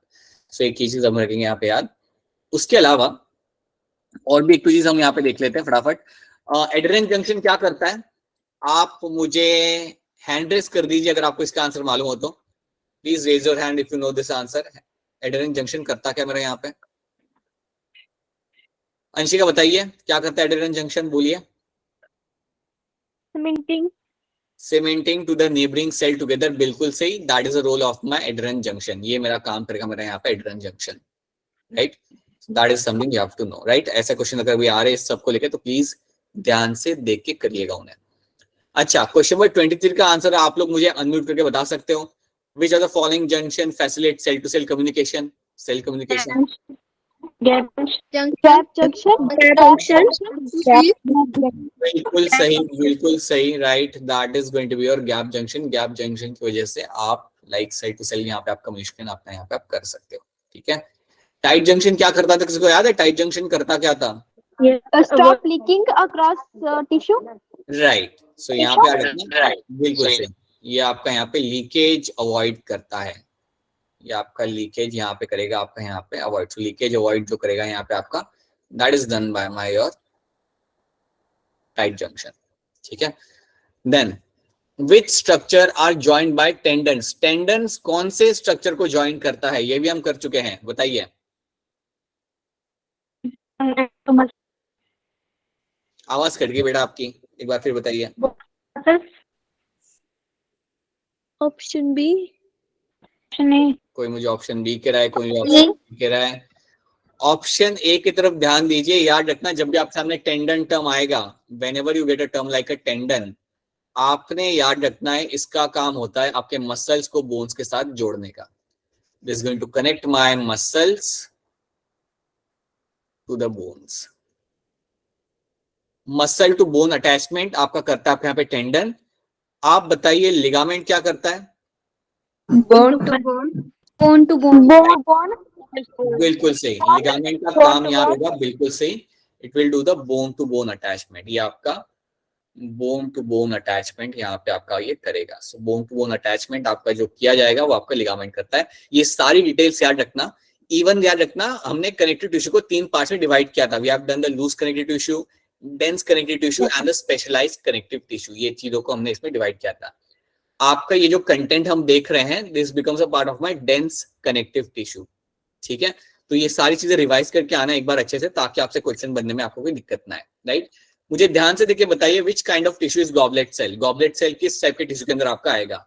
सो एक चीज हम रखेंगे यहाँ पे याद. उसके अलावा और भी एक चीज हम यहाँ पे देख लेते हैं फटाफट. एडेरेंस जंक्शन क्या करता है? आप मुझे हैंड रेस कर दीजिए अगर आपको इसका आंसर मालूम हो तो. Please raise your hand if you know this answer. Adherens junction करता क्या मेरा यहाँ पे? अंशिका बताइए क्या करता है एडेरेंस जंक्शन, बोलिए. Cementing to the neighbouring cell together. बिल्कुल सही, that is the role of my adherens junction. ये मेरा काम करेगा मेरा यहाँ पे adherens junction. Right, that is something you have to know, right. ऐसा क्वेश्चन अगर भी आ रहे हैं इस सबको लेके तो प्लीज ध्यान से देख के करिएगा उन्हें। अच्छा, क्वेश्चन नंबर 23 का आंसर आप लोग मुझे अनम्यूट करके बता सकते हो। Which are the following junction facilitate cell to cell communication? Cell communication, Gap junction. बिल्कुल सही, बिल्कुल सही, right, that is going to be your gap junction. Gap junction की वजह से आप लाइक सेल टू सेल यहाँ पे आप कम्युनिकेशन आपका यहाँ पे आप कर सकते हो, ठीक है। टाइट जंक्शन क्या करता था, किसी को याद है टाइट जंक्शन करता क्या था? Stop leaking across tissue. Right, so यहाँ पे आ रखना, बिल्कुल सही, ये आपका यहाँ पे लीकेज अवॉइड करता है, ये आपका लीकेज यहाँ पे करेगा, आपका यहाँ पे अवॉइड, सो लीकेज अवॉइड जो करेगा यहाँ पे आपका, that is done by my your tight junction, ठीक है। Then which structure are joined by tendons? Tendons कौन से स्ट्रक्चर को ज्वाइन करता है, ये भी हम कर चुके हैं, बताइए। आवाज कट गई बेटा आपकी, एक बार फिर बताइए। Option B. कोई मुझे ऑप्शन बी कह रहा है, कोई मुझे ऑप्शन बी कह रहा है। ऑप्शन ए की तरफ ध्यान दीजिए, याद रखना जब भी आपके सामने टेंडन टर्म आएगा, whenever you get a term like a tendon, आपने याद रखना है इसका काम होता है आपके मसल्स को बोन्स के साथ जोड़ने का। This is going to connect my muscles to the bones. Muscle to bone attachment आपका करता है आपके यहाँ पे टेंडन। आप बताइए लिगामेंट क्या करता है? Bone to bone. Bone to bone. Bone. बिल्कुल सही, लिगामेंट का काम यहाँ होगा, बिल्कुल सही, it will do the bone to bone attachment, ये आपका बोन टू बोन अटैचमेंट यहाँ पे आपका ये करेगा। सो बोन टू बोन अटैचमेंट आपका जो किया जाएगा वो आपका लिगामेंट करता है। ये सारी डिटेल्स याद रखना, इवन याद रखना हमने कनेक्टिव टिश्यू को 3 पार्ट्स में डिवाइड किया था। We have done the loose connective tissue, dense connective tissue and the specialised connective tissue, ये चीजों को हमने इसमें डिवाइड किया था। आपका ये जो कंटेंट हम देख रहे हैं, this becomes a part of my dense connective tissue, ठीक है। तो ये सारी चीजें रिवाइज करके आना एक बार अच्छे से, ताकि आपसे क्वेश्चन बनने में आपको कोई दिक्कत ना आए, राइट। मुझे ध्यान से देखिए, बताइए which kind of tissue is goblet cell? Goblet cell किस टाइप के टिश्यू के अंदर आपका आएगा?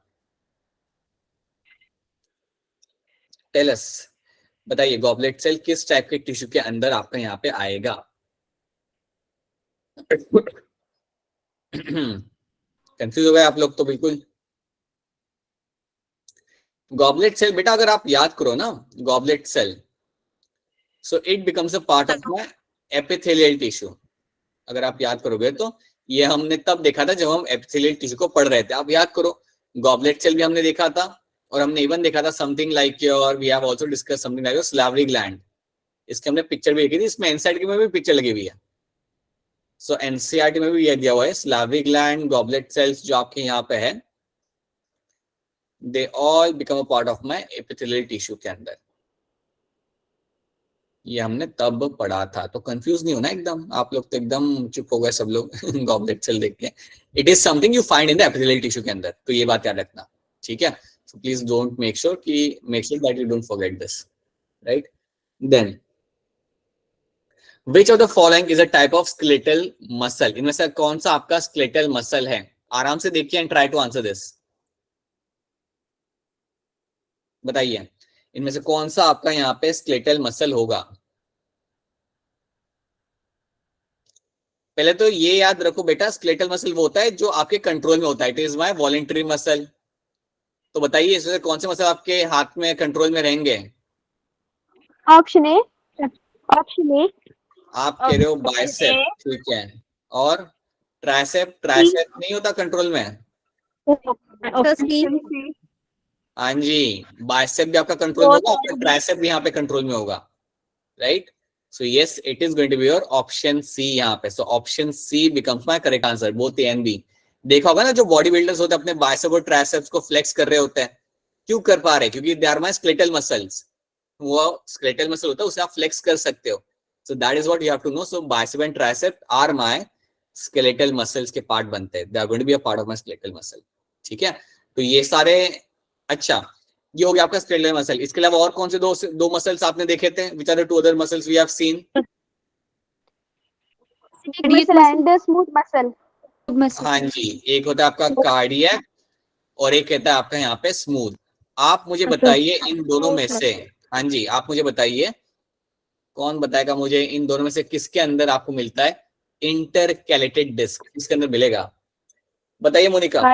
टेल अस, बताइए गॉबलेट सेल किस टाइप के टिश्यू के अंदर आपका यहाँ पे आएगा? कंफ्यूज हो गए आप लोग तो बिल्कुल। गॉबलेट सेल बेटा अगर आप याद करो ना, goblet cell, so it becomes a part of my epithelial tissue. अगर आप याद करोगे तो ये हमने तब देखा था जब हम एपिथेलियल टिश्यू को पढ़ रहे थे। आप याद करो, गॉबलेट सेल भी हमने देखा था, और हमने इवन देखा था something like your, we have also discuss something like your salivary gland. इसके हमने पिक्चर भी देखी थी, इसमें एनसीईआरटी में भी पिक्चर लगी हुई है। सो एनसीईआरटी में भी ये दिया हुआ है, सलावरी ग्लैंड, गॉबलेट सेल्स जो आपके यहाँ पे है, they all become a part of my epithelial tissue के अंदर। ये हमने तब पढ़ा था, तो कंफ्यूज नहीं होना एकदम, आप लोग तो एकदम चुप हो गए सब लोग गॉबलेट सेल देख के। It is something you find in the epithelial tissue के अंदर, तो ये बात याद रखना, ठीक है। So please don't make sure that you don't forget this, right. Then which of the following is a type of skeletal muscle? इनमें से कौन सा आपका स्केलेटल मसल है? आराम से देखिए and try to answer this, बताइए इनमें से कौन सा आपका यहाँ पे स्केलेटल मसल होगा? पहले तो ये याद रखो बेटा, स्केलेटल मसल वो होता है जो आपके कंट्रोल में होता है, it is my voluntary muscle. तो बताइए इसमें से कौन से मसल आपके हाथ में कंट्रोल में रहेंगे? Option A. Option A. आप कह रहे हो बाइसेप, ठीक है, और ट्राइसेप? ट्राइसेप नहीं होता कंट्रोल में। हाँ जी, बाइसेप भी आपका कंट्रोल में होगा, आपका ट्राइसेप भी यहाँ पे कंट्रोल में होगा, right. So yes, it is going to be your option C यहाँ पे। So option C becomes my correct answer, both A and B. देखा होगा ना जो बॉडी बिल्डर्स होते हैं अपने बाइसेप और ट्राइसेप्स को फ्लेक्स कर रहे होते हैं, क्यों कर पा रहे हैं? क्योंकि they are my skeletal muscles. वो स्केलेटल मसल होता है, उसे आप फ्लेक्स कर सकते हो। So that is what you have to know. So bicep and tricep are my skeletal muscles के पार्ट बनते हैं, they are going to be a part of my skeletal muscle, ठीक है। तो ये सारे, अच्छा ये हो गया आपका स्केलेटल मसल। इसके अलावा और कौन से दो मसल्स आपने देखे थे? Which are the two other muscles we have seen? Muscle and the smooth muscle. हाँ जी, एक होता है आपका कार्डियक और एक कहता है आपका यहाँ पे स्मूथ। आप मुझे बताइए इन दोनों में से, हाँ जी आप मुझे बताइए कौन बताएगा मुझे इन दोनों में से किसके अंदर आपको मिलता है इंटरकैलेटेड डिस्क? किसके अंदर मिलेगा? बताइए मोनिका।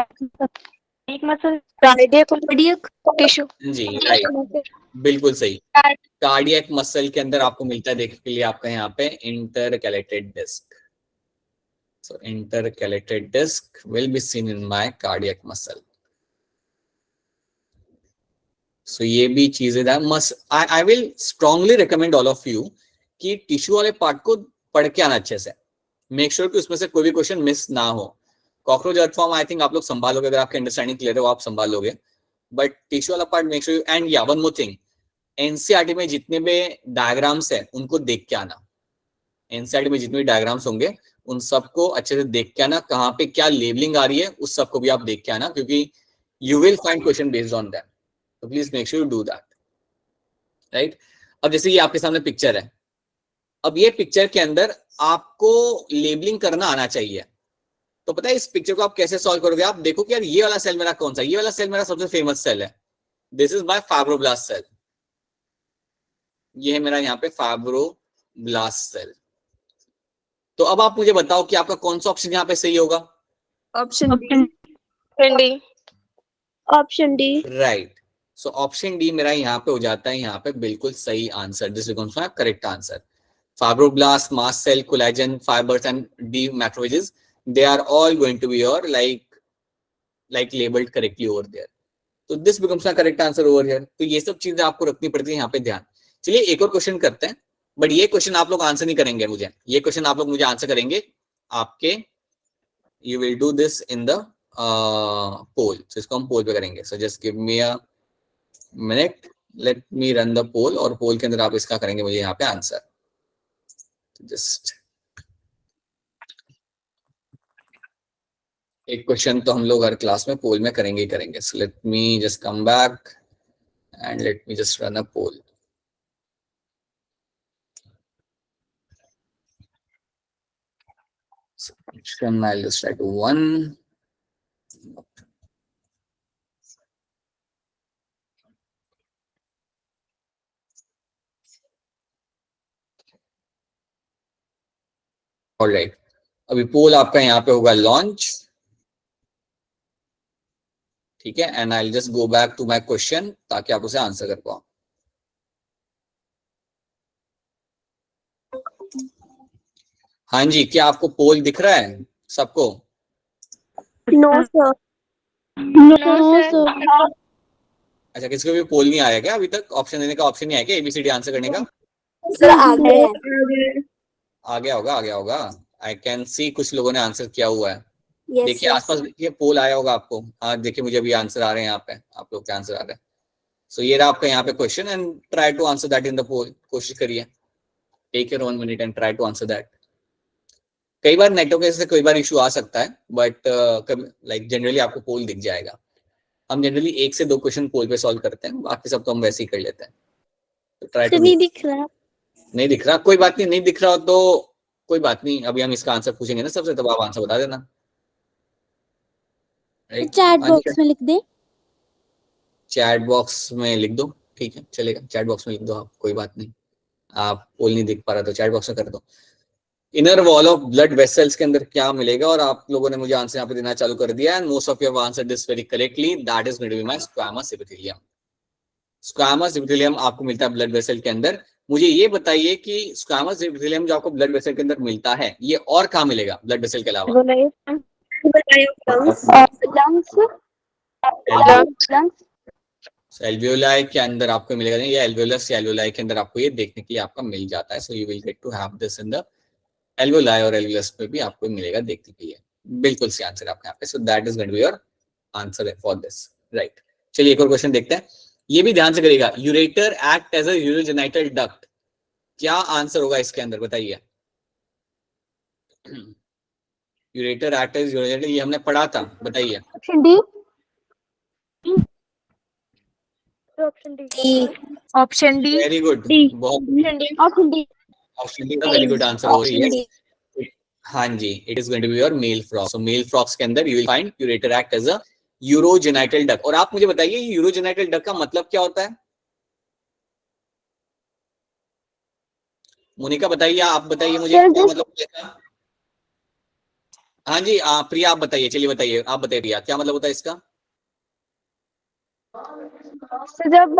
एक मसल कार्डियक टिश्यू। जी राइट, बिल्कुल सही। कार्डियक मसल के अंदर आपको मिलता है, देखने के लिए आपका यहाँ पे intercalated disc. So intercalated disc will be seen in my cardiac muscle. So ये भी चीजें I will strongly recommend all of you कि टिश्यू वाले पार्ट को पढ़ के आना अच्छे से। मेक श्योर कि उसमें से कोई भी क्वेश्चन मिस ना हो। कॉकरोच अर्थफॉर्म आई थिंक आप लोग संभालोगे, अगर आपके अंडरस्टैंडिंग क्लियर है वो आप संभाल लोगे, बट टिश्यू वाला पार्ट मेक श्योर। एंड या वन मोर थिंग, एनसीईआरटी में जितने भी डायग्राम्स है उनको देख के आना। एनसीईआरटी में जितने भी डायग्राम्स होंगे उन सबको अच्छे से देख के आना, कहाँ पे क्या लेबलिंग आ रही है उस सबको भी आप देख के आना, क्योंकि you will find question based on that. तो please make sure you do that, right. अब जैसे ये आपके सामने पिक्चर है, अब ये पिक्चर के अंदर आपको लेबलिंग करना आना चाहिए। तो पता है इस पिक्चर को आप कैसे सॉल्व करोगे? आप देखो कि यार ये वाला सेल मेरा कौन सा, ये वाला सेल मेरा सबसे फेमस सेल है, this is my fibroblast cell. ये है मेरा यहाँ पे फाइब्रोब्लास्ट सेल। तो अब आप मुझे बताओ कि आपका कौन सा ऑप्शन यहाँ पे सही होगा? Option D. Option D. Right. So option D मेरा यहाँ पे हो जाता है यहाँ पे बिल्कुल सही answer. This becomes my correct answer. Fibroblast, mast cell, collagen fibers and D macrophages, they are all going to be your like labeled correctly over there. So this becomes my correct answer over here. तो ये सब चीजें आपको रखनी पड़ती है यहाँ पे ध्यान। चलिए एक और क्वेश्चन करते हैं, बट ये क्वेश्चन आप लोग आंसर नहीं करेंगे मुझे, ये क्वेश्चन आप लोग मुझे आंसर करेंगे आपके, you will do this in the poll. So इसको हम पोल पे करेंगे। So just give me a minute, let me run the poll, और पोल के अंदर आप इसका करेंगे मुझे यहाँ पे आंसर। जस्ट एक क्वेश्चन तो हम लोग हर क्लास में पोल में करेंगे ही करेंगे। So let me just come back and let me just run a poll. Question I'll just write 1. Alright, अभी पोल आपका यहाँ पे होगा लॉन्च, ठीक है। And I will just go back to my question ताकि आप उसे आंसर कर पाओ। हाँ जी, क्या आपको पोल दिख रहा है सबको? No sir. अच्छा, किसी को भी पोल नहीं आया क्या अभी तक? ऑप्शन देने का ऑप्शन नहीं आया क्या एबीसीडी आंसर करने का? सर आगे आ गया होगा। आई कैन सी कुछ लोगों ने आंसर किया हुआ है। देखिए आसपास देखिए पोल आया होगा आपको। हाँ देखिए मुझे अभी आंसर आ रहे हैं यहाँ पे, आप लोग के आंसर आ रहे हैं। सो ये रहा आपका यहाँ पे question and try to answer that in the poll. कोशिश करिए, take your 1 minute and try to answer that. कई बार नेटवर्क से कई बार इशू आ सकता है, बट लाइक जनरली आपको पोल दिख जाएगा। हम जनरली 1 से 2 क्वेश्चन पोल पे सॉल्व करते हैं, बाकी सब तो हम वैसे ही कर लेते हैं। तो ट्राई टू। नहीं दिख रहा। नहीं दिख रहा, कोई बात नहीं, नहीं दिख रहा तो कोई बात नहीं, अभी हम इसका आंसर पूछेंगे ना सबसे, तब आप आंसर बता देना। चैट बॉक्स में लिख दे। चैट बॉक्स में लिख दो, ठीक है चलेगा, चैट बॉक्स में लिख दो आप, कोई बात नहीं। आप पोल नहीं दिख पा रहा तो चैट बॉक्स में कर दो। Inner wall of blood vessels के अंदर क्या मिलेगा? और आप लोगों ने मुझे आंसर यहाँ पे देना चालू कर दिया and most of you have answered this very correctly. That is going to be my squamous epithelium. Squamous epithelium आपको मिलता है ब्लड वेसल के अंदर। मुझे ये बताइए कि स्क्वैमस एपिथेलियम जो आपको ब्लड वेसल के अंदर मिलता है, ये और कहाँ मिलेगा ब्लड वेसल के अलावा? एल्वियोलाई के अंदर आपको मिलेगा नहीं, या एल्वियोलस या एल्वियोलाई के अंदर आपको ये देखने के लिए आपका मिल जाता है। So you will get to have this in the alveoli, और एल्वियोलस पे भी आपको मिलेगा देखने के लिए। बिल्कुल सही आंसर आपका यहाँ पे। So that is going to be your answer for this, right. चलिए एक और क्वेश्चन देखते हैं, ये भी ध्यान से करिएगा। Ureter act as a urogenital duct, क्या आंसर होगा इसके अंदर बताइए? यूरेटर एक्ट एज यूरोजेनाइटल, ये हमने पढ़ा था, बताइए। Option D. Option D. Very good, बहुत ऑप्शन डी। ऑप्शन डी का वेरी गुड आंसर हो रही है। हाँ जी, it is going to be your male frogs. So male frogs के अंदर you will find ureter act as a urogenital duct. और आप मुझे बताइए यूरोजेनाइटल डक्ट का मतलब क्या होता है? मोनिका बताइए, आप बताइए मुझे Sir, क्या this- मतलब होता है इसका? हाँ जी, प्रिया आप बताइए, चलिए बताइए, आप बताइए प्रिया क्या मतलब होता है इसका? तो जब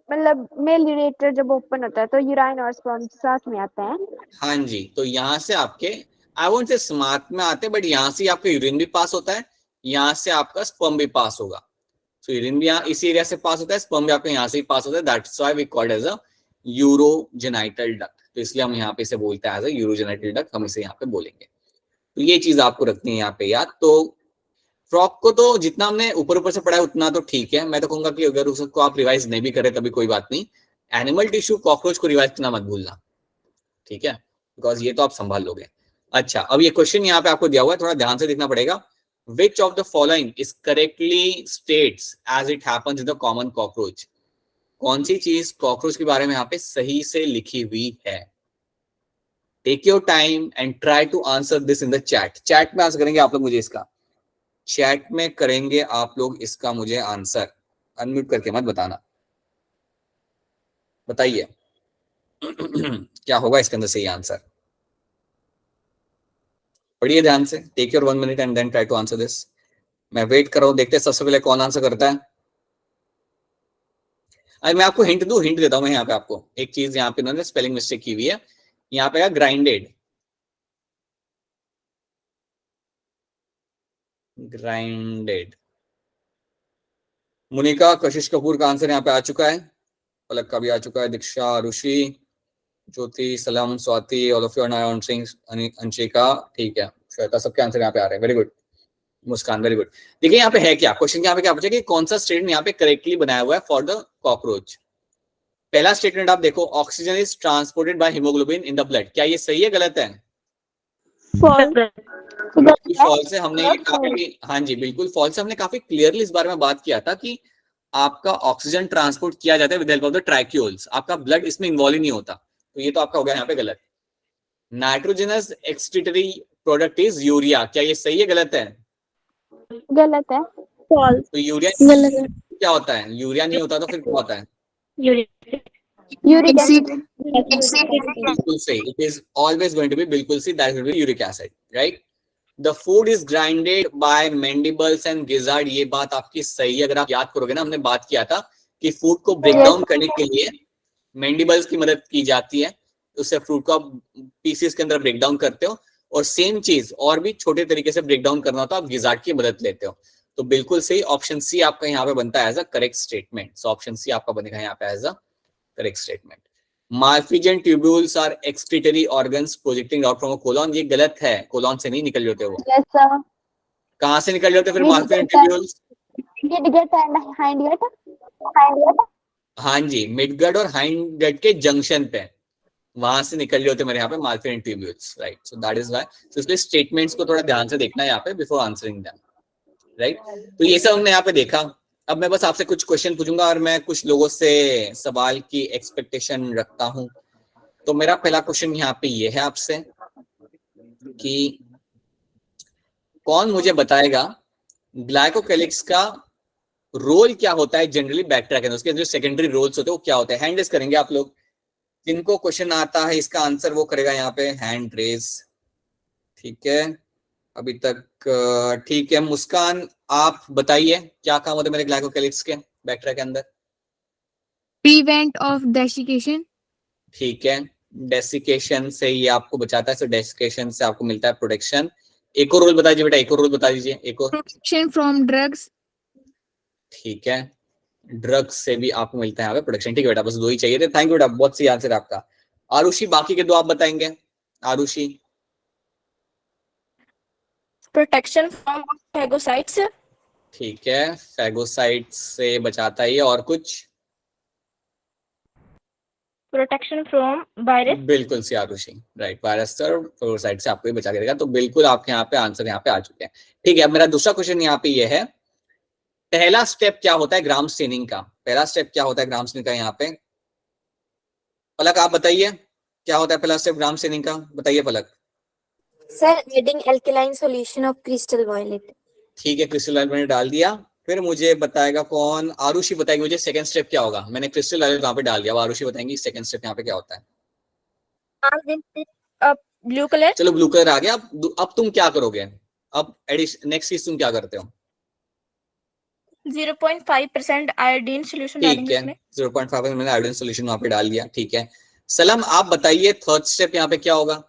मतलब मेल यूरेटर जब ओपन होता है तो यूराइन और स्पर्म साथ में आते हैं। हाँ जी, तो यहाँ से आपके आई वोंट से स्मार्ट में आते हैं, बट यहाँ से आपका यूरिन भी पास होता है, यहाँ से आपका स्पर्म भी पास होगा। तो यूरिन भी यहाँ इसी एरिया से पास होता है, स्पर्म भी आपका यहाँ से ही पास होता है, that's why we called as a urogenital duct. तो इसलिए हम यहाँ पे इसे बोलते हैं एज अ यूरोजेनाइटल डक्ट, हम इसे यहाँ पे बोलेंगे। तो ये चीज आपको रखनी है यहाँ पे याद। तो फ्रॉक को तो जितना हमने ऊपर ऊपर से पढ़ा है उतना तो ठीक है, मैं तो कहूंगा कि अगर उसको आप रिवाइज नहीं भी करें तभी कोई बात नहीं। एनिमल टिश्यू कॉकरोच को रिवाइज करना मत भूलना, ठीक है, बिकॉज ये तो आप संभाल लोगे। अच्छा, अब ये क्वेश्चन यहाँ पे आपको दिया हुआ है, थोड़ा ध्यान से देखना पड़ेगा। Which of the following is correctly states as it happens in the common cockroach? कौन सी चीज कॉकरोच के बारे में यहाँ पे सही से लिखी हुई है? Take your time and try to answer this in the chat. Chat में आंसर करेंगे आप लोग मुझे इसका, चैट में करेंगे आप लोग इसका मुझे आंसर। अनम्यूट करके मत बताना, बताइए क्या होगा इसके अंदर सही आंसर। पढ़िए ध्यान से, take your 1 minute and then try to answer this. मैं वेट कर रहा हूं, देखते हैं सबसे पहले कौन आंसर करता है। अरे मैं आपको हिंट दूं, हिंट देता हूं मैं यहाँ पे आपको एक चीज, यहाँ पे उन्होंने स्पेलिंग मिस्टेक की हुई है, यहाँ पे ग्राइंडेड, ग्राइंडेड। मुनिका कशिश कपूर का आंसर यहाँ पे आ चुका है, पलक का भी आ चुका है, दीक्षा, Rishi, Jyoti, Salam, Swati, all of you are now answering, Anshika, ठीक है, श्वेता, सबके आंसर यहाँ पे आ रहे हैं, वेरी गुड। मुस्कान, वेरी गुड। देखिए यहाँ पे है क्या क्वेश्चन, यहाँ पे क्या पूछा कि कौन सा स्टेटमेंट यहाँ पे करेक्टली बनाया हुआ है फॉर द कॉकरोच। पहला स्टेटमेंट आप देखो, oxygen is transported by haemoglobin in the blood, क्या ये सही है गलत है? फॉल्स है। हमने ये काफी, हाँ जी बिल्कुल फॉल्स है, हमने काफी क्लियरली इस बारे में बात किया था कि आपका ऑक्सीजन ट्रांसपोर्ट किया जाता है with help of the tracheoles, आपका ब्लड इसमें इन्वॉल्व ही नहीं होता, तो ये तो आपका हो गया यहाँ पे गलत। Nitrogenous excretory product is urea, क्या ये सही है गलत है? गलत है। फॉल्स। तो यूरिया गलत है। क्या होता है? यूरिया नहीं होता तो फिर क्या होता है? Uric acid. बिल्कुल सही, it is always going to be, बिल्कुल C, that will be uric acid, right. The food is grinded by mandibles and gizzard, ये बात आपकी सही है। अगर आप याद करोगे ना, हमने बात किया था कि फूड को ब्रेक डाउन करने के लिए मैंडिबल्स की मदद की जाती है, उससे फ्रूट को आप पीसेस के अंदर ब्रेक डाउन करते हो, और सेम चीज और भी छोटे तरीके से ब्रेक डाउन करना होता है, आप गिजार्ड की मदद लेते हो। तो बिल्कुल सही, ऑप्शन सी आपका यहाँ पे बनता है as a correct statement. So option C आपका बनेगा यहाँ पे as a correct statement. Malpighian tubules are excretory organs projecting out from colon, ये गलत है, कोलॉन से नहीं निकल जाते वो। कहाँ से निकल जाते फिर Malpighian tubules? Midgut and hind gut. हाँ जी, मिडगट और हाइंड गट के जंक्शन पे, वहां से निकल जाते मेरे यहाँ पे Malpighian tubules, right. So that is why, so इसलिए स्टेटमेंट्स को थोड़ा ध्यान से देखना है यहाँ पे बिफोर आंसरिंग देम, राइट। तो ये सब हमने यहाँ पे देखा। अब मैं बस आपसे कुछ क्वेश्चन पूछूंगा, और मैं कुछ लोगों से सवाल की एक्सपेक्टेशन रखता हूँ। तो मेरा पहला क्वेश्चन यहाँ पे ये है आपसे कि कौन मुझे बताएगा ग्लाइकोकेलिक्स का रोल क्या होता है जनरली बैक्टीरिया के अंदर, उसके जो सेकेंडरी रोल्स होते हैं वो क्या होते हैं? हैंड रेज करेंगे आप लोग, जिनको क्वेश्चन आता है इसका आंसर वो करेगा यहाँ पे हैंड रेज, ठीक है। अभी तक ठीक है। मुस्कान, आप बताइए क्या काम होता है मेरे ग्लाइकोकेलिक्स के बैक्टीरिया के अंदर? Prevent of desiccation. ठीक है, डेसिकेशन से ये आपको बचाता है, सो डेसिकेशन से आपको मिलता है प्रोटेक्शन। एक और रोल बता दीजिए बेटा, एक और रोल बता दीजिए, एक और। Protection from drugs. ठीक है, ड्रग्स से भी आपको मिलता है यहाँ पे प्रोटेक्शन, ठीक है बेटा, बस दो ही चाहिए थे। थैंक यू बेटा, बहुत सही आंसर आपका। आरुषि, बाकी के दो आप बताएंगे। आरुषि? Protection from phagocytes. ठीक है, फैगोसाइट से बचाता है ये, और कुछ? Protection from virus. बिल्कुल सी आरुषि, राइट, वायरस और फैगोसाइट से आपको ये बचा के रहेगा। तो बिल्कुल आपके यहाँ पे आंसर यहाँ पे आ चुके हैं। ठीक है, अब मेरा दूसरा क्वेश्चन यहाँ पे ये है, पहला स्टेप क्या होता है ग्राम स्टेनिंग का? पहला स्टेप क्या होता है ग्राम स्टेनिंग का? यहाँ पे पलक आप बताइए क्या होता है पहला स्टेप ग्राम स्टेनिंग का, बताइए Palak. Sir, adding alkaline solution of crystal violet. ठीक है, क्रिस्टल वायलेट मैंने डाल दिया। फिर मुझे बताएगा कौन? आरुषि बताएगी मुझे सेकंड स्टेप क्या होगा। मैंने क्रिस्टल वायलेट वहां पे डाल दिया, अब आरुषि बताएंगी सेकंड स्टेप यहाँ पे क्या होता है। Blue colour. चलो ब्लू कलर आ गया. अब तुम क्या करोगे? अब नेक्स्ट चीज तुम क्या करते हो? 0.5% आयोडीन सोल्यूशन ठीक डालेंगे है, इसमें. 0.5 मैंने आयोडीन सोल्यूशन वहां पे डाल दिया. ठीक है, सलम आप बताइए थर्ड स्टेप यहाँ पे क्या होगा?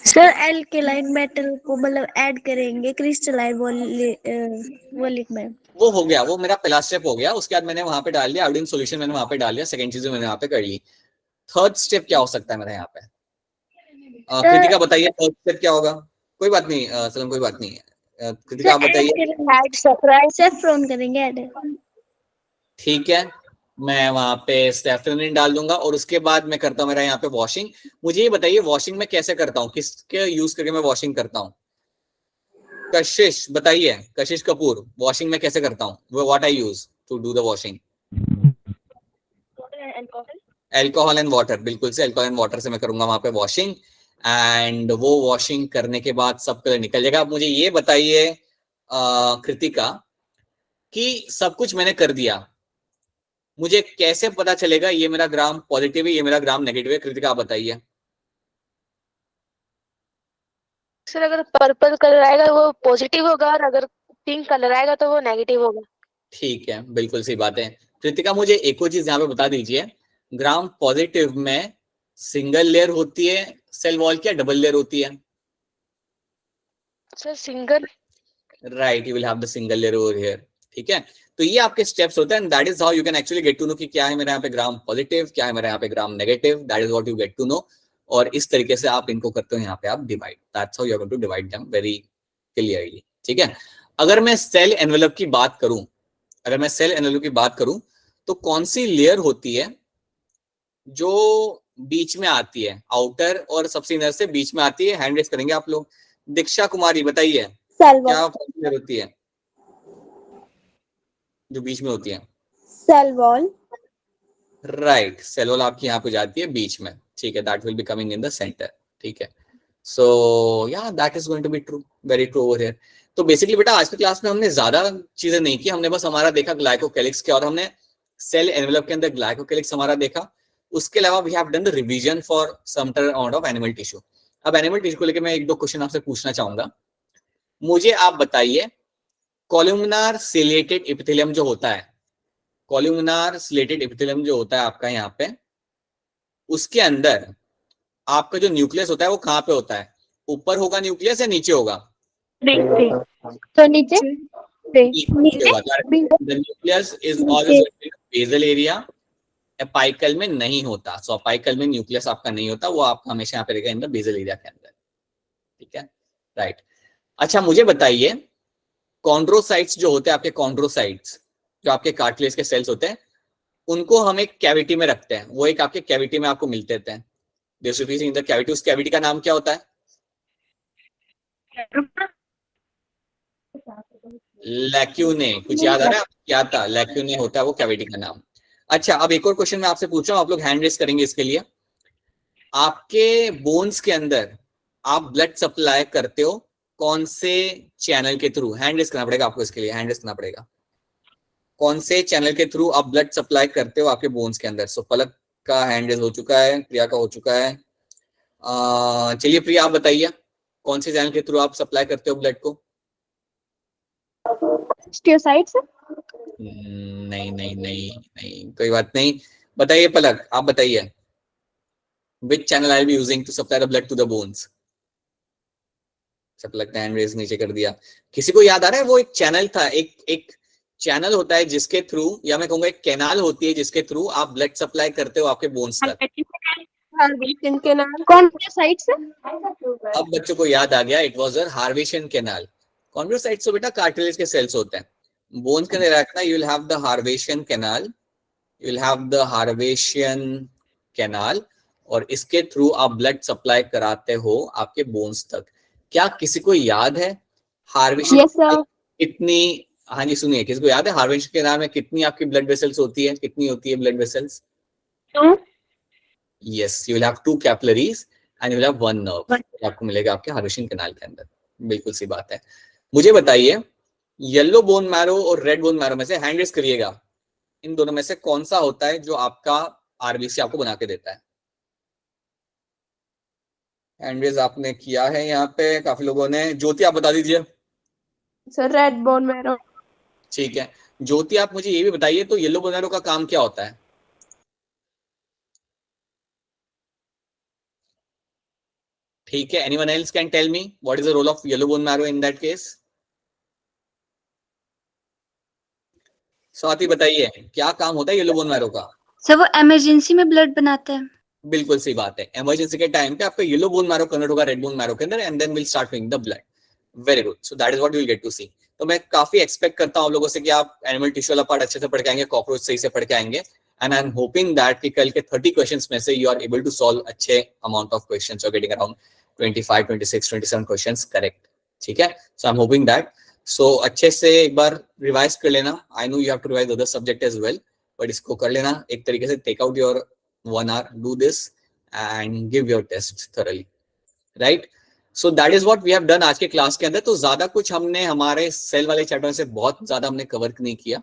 सर एल्केलाइन मेटल को मतलब ऐड करेंगे क्रिस्टलाइन वोलिक में. वो हो गया, वो मेरा पहला स्टेप हो गया. उसके बाद मैंने वहां पे डाल दिया आयोडीन सोल्यूशन, मैंने वहां पे डाल दिया. सेकंड चीज मैंने वहां पे कर ली. थर्ड स्टेप क्या हो सकता है मेरा यहाँ पे? कृतिका बताइए थर्ड स्टेप क्या होगा? कोई बात नहीं सलम, कोई बात नहीं. कृतिका आप बताइए. ऐड सैफरन करेंगे ऐड. ठीक है, मैं वहां पे सैफरन डाल दूंगा और उसके बाद मैं करता हूँ मेरा यहाँ पे वॉशिंग. मुझे ये बताइए वॉशिंग में कैसे करता हूँ, किसके यूज करके मैं वॉशिंग करता हूँ? कशिश बताइए, कशिश कपूर वॉशिंग में कैसे करता हूँ? What I use to do the washing? Alcohol and water. बिल्कुल से एल्कोहल एंड वाटर से मैं करूंगा वहां पे वॉशिंग. एंड वो वॉशिंग करने के बाद सब कलर निकल जाएगा. अब मुझे ये बताइए कृतिका कि सब कुछ मैंने कर दिया, मुझे कैसे पता चलेगा ये मेरा ग्राम पॉजिटिव है, ये मेरा ग्राम नेगेटिव है? कृतिका आप बताइए. सर अगर पर्पल कलर आएगा वो पॉजिटिव होगा और अगर पिंक कलर आएगा तो वो नेगेटिव होगा. ठीक है, बिल्कुल सही बात है. कृतिका मुझे एक और चीज यहाँ पे बता दीजिए, ग्राम पॉजिटिव में सिंगल लेयर होती है सेल वॉल की या डबल लेयर होती है? Sir single. Right, you will have the single layer over here. ठीक है, तो ये आपके स्टेप्स होते हैं. That is how you can actually get to know कि क्या है मेरे यहाँ पे ग्राम पॉजिटिव, क्या है मेरे यहाँ पे gram negative. That is what you get to know. और इस तरीके से आप इनको करते हो यहाँ पे आप divide. That's how you are going to divide them very clearly. ठीक है, अगर मैं सेल एनवेलप की बात करूं, अगर मैं सेल एनवेलप की बात करूं तो कौन सी लेयर होती है जो बीच में आती है, आउटर और सबसे इनर से बीच में आती है? हैंड रेज करेंगे आप लोग. दीक्षा कुमारी बताइए क्या लेयर होती है जो बीच में होती है? Cell wall. Right, cell wall आपकी यहाँ पे जाती है बीच में. ठीक है, that will be coming in the centre. ठीक है, सो या that is going to be true, very true over here. तो बेसिकली बेटा आज की क्लास में हमने ज्यादा चीजें नहीं की, हमने बस हमारा देखा ग्लाइकोकैलिक्स के और हमने सेल एनवेलप के अंदर ग्लाइकोकैलिक्स हमारा देखा. उसके अलावा we have done the revision for some amount of animal tissue. अब एनिमल टिश्यू को लेकर मैं एक दो क्वेश्चन आपसे पूछना चाहूंगा. मुझे आप बताइए कॉलमनार सिलेटेड एपिथेलियम जो होता है, कॉलमनार सिलेटेड एपिथेलियम जो होता है आपका यहाँ पे, उसके अंदर आपका जो न्यूक्लियस होता है वो कहाँ पे होता है? ऊपर होगा न्यूक्लियस या नीचे होगा? तो नीचे. Nucleus is always basal area. Apical में नहीं होता. सो अपाइकल में न्यूक्लियस आपका नहीं होता, वो आपका हमेशा यहाँ पे रहेगा इन द बेसल एरिया के अंदर. ठीक है, राइट. अच्छा मुझे बताइए कॉन्ड्रोसाइट्स जो होते हैं आपके, कॉन्ड्रोसाइट्स जो आपके कार्टिलेज के सेल्स होते हैं, उनको हम एक कैविटी में रखते हैं. वो एक आपके कैविटी में आपको मिलते हैं. In the cavity. उस कैविटी का नाम क्या होता है? लैक्यूने. कुछ याद आ रहा है क्या था? लैक्यूने होता है वो कैविटी का नाम. अच्छा, अब एक और क्वेश्चन मैं आपसे पूछ रहा हूँ, आप लोग हैंड रेस करेंगे इसके लिए. आपके बोन्स के अंदर आप ब्लड सप्लाई करते हो कौन से चैनल के थ्रू? हैंड रेस करना पड़ेगा आपको इसके लिए, हैंड रेस करना पड़ेगा. कौन से चैनल के थ्रू आप ब्लड सप्लाई करते हो आपके बोन्स के अंदर? सो पलक का हैंड रेस हो चुका है, प्रिया का हो चुका है. चलिए प्रिया आप बताइए कौन से चैनल के थ्रू आप सप्लाई करते हो ब्लड को? स्टियोसाइट्स. नहीं नहीं नहीं नहीं, कोई बात नहीं. बताइए पलक, आप बताइए which channel I'll be using to supply the blood to the bones? सब लगता है हैंड रेज नीचे कर दिया. किसी को याद आ रहा है? वो एक चैनल था, एक चैनल होता है जिसके थ्रू, या मैं कहूंगा एक कैनाल होती है जिसके थ्रू आप ब्लड सप्लाई करते हो आपके बोन्स तक. कॉन्ड्रोसाइट्स. अब बच्चों को याद आ गया, it was a Haversian canal. Chondrocytes तो बेटा कार्टिलेज के सेल्स होते हैं. बोन्स के अंदर रखना, you will have the Haversian canal, you will have the Haversian canal, और इसके थ्रू आप ब्लड सप्लाई कराते हो आपके बोन्स तक. क्या किसी को याद है हार्वेशियन कितनी? हाँ जी सुनिए, किसी को याद है हार्वेशियन कैनाल में कितनी आपकी ब्लड वेसल्स होती है? कितनी होती है blood vessels? Yes, you will have 2 capillaries and you will have 1 nerve. आपको मिलेगा आपके हार्वेशियन कैनाल के अंदर. बिल्कुल सी बात है. मुझे बताइए येलो बोन मैरो और रेड बोन मैरो में से हैंड रेज करिएगा, इन दोनों में से कौन सा होता है जो आपका आरबीसी आपको बना के देता है। हैंडरेज आपने किया है यहाँ पे काफी लोगों ने। ज्योति आप बता दीजिए। Sir red bone marrow. ठीक है ज्योति, आप मुझे ये भी बताइए तो येलो बोन मैरो का काम क्या होता है? ठीक है, anyone else can tell me what is the role of yellow bone marrow in that case? Swati बताइए क्या काम होता है येलो बोन मैरो का? सर वो इमरजेंसी में ब्लड बनाता है। बिल्कुल सही बात है, इमरजेंसी के टाइम पे आपका येलो बोन मैरो कन्वर्ट होगा रेड बोन मैरो के अंदर and then will start flowing the blood. Very good, so that is what you will get to see. तो मैं काफी एक्सपेक्ट करता हूं आप लोगों से कि आप एनिमल टिश्यू वाला पार्ट अच्छे से पढ़ के आएंगे, कॉकरोच सही से पढ़ के आएंगे and I am hoping that कि कल के 30 क्वेश्चंस में से you are able to solve अच्छे amount of questions, you are getting around 25 26 27 questions correct. ठीक है, so I am hoping that. So अच्छे से एक बार रिवाइज कर लेना। I know you have to revise other subject as well, but इसको कर लेना एक तरीके से। Take out your 1 hour, do this and give your test thoroughly, right? So that is what we have done आज के क्लास के अंदर। तो ज्यादा कुछ हमने हमारे सेल वाले चैप्टर से बहुत ज्यादा हमने कवर नहीं किया,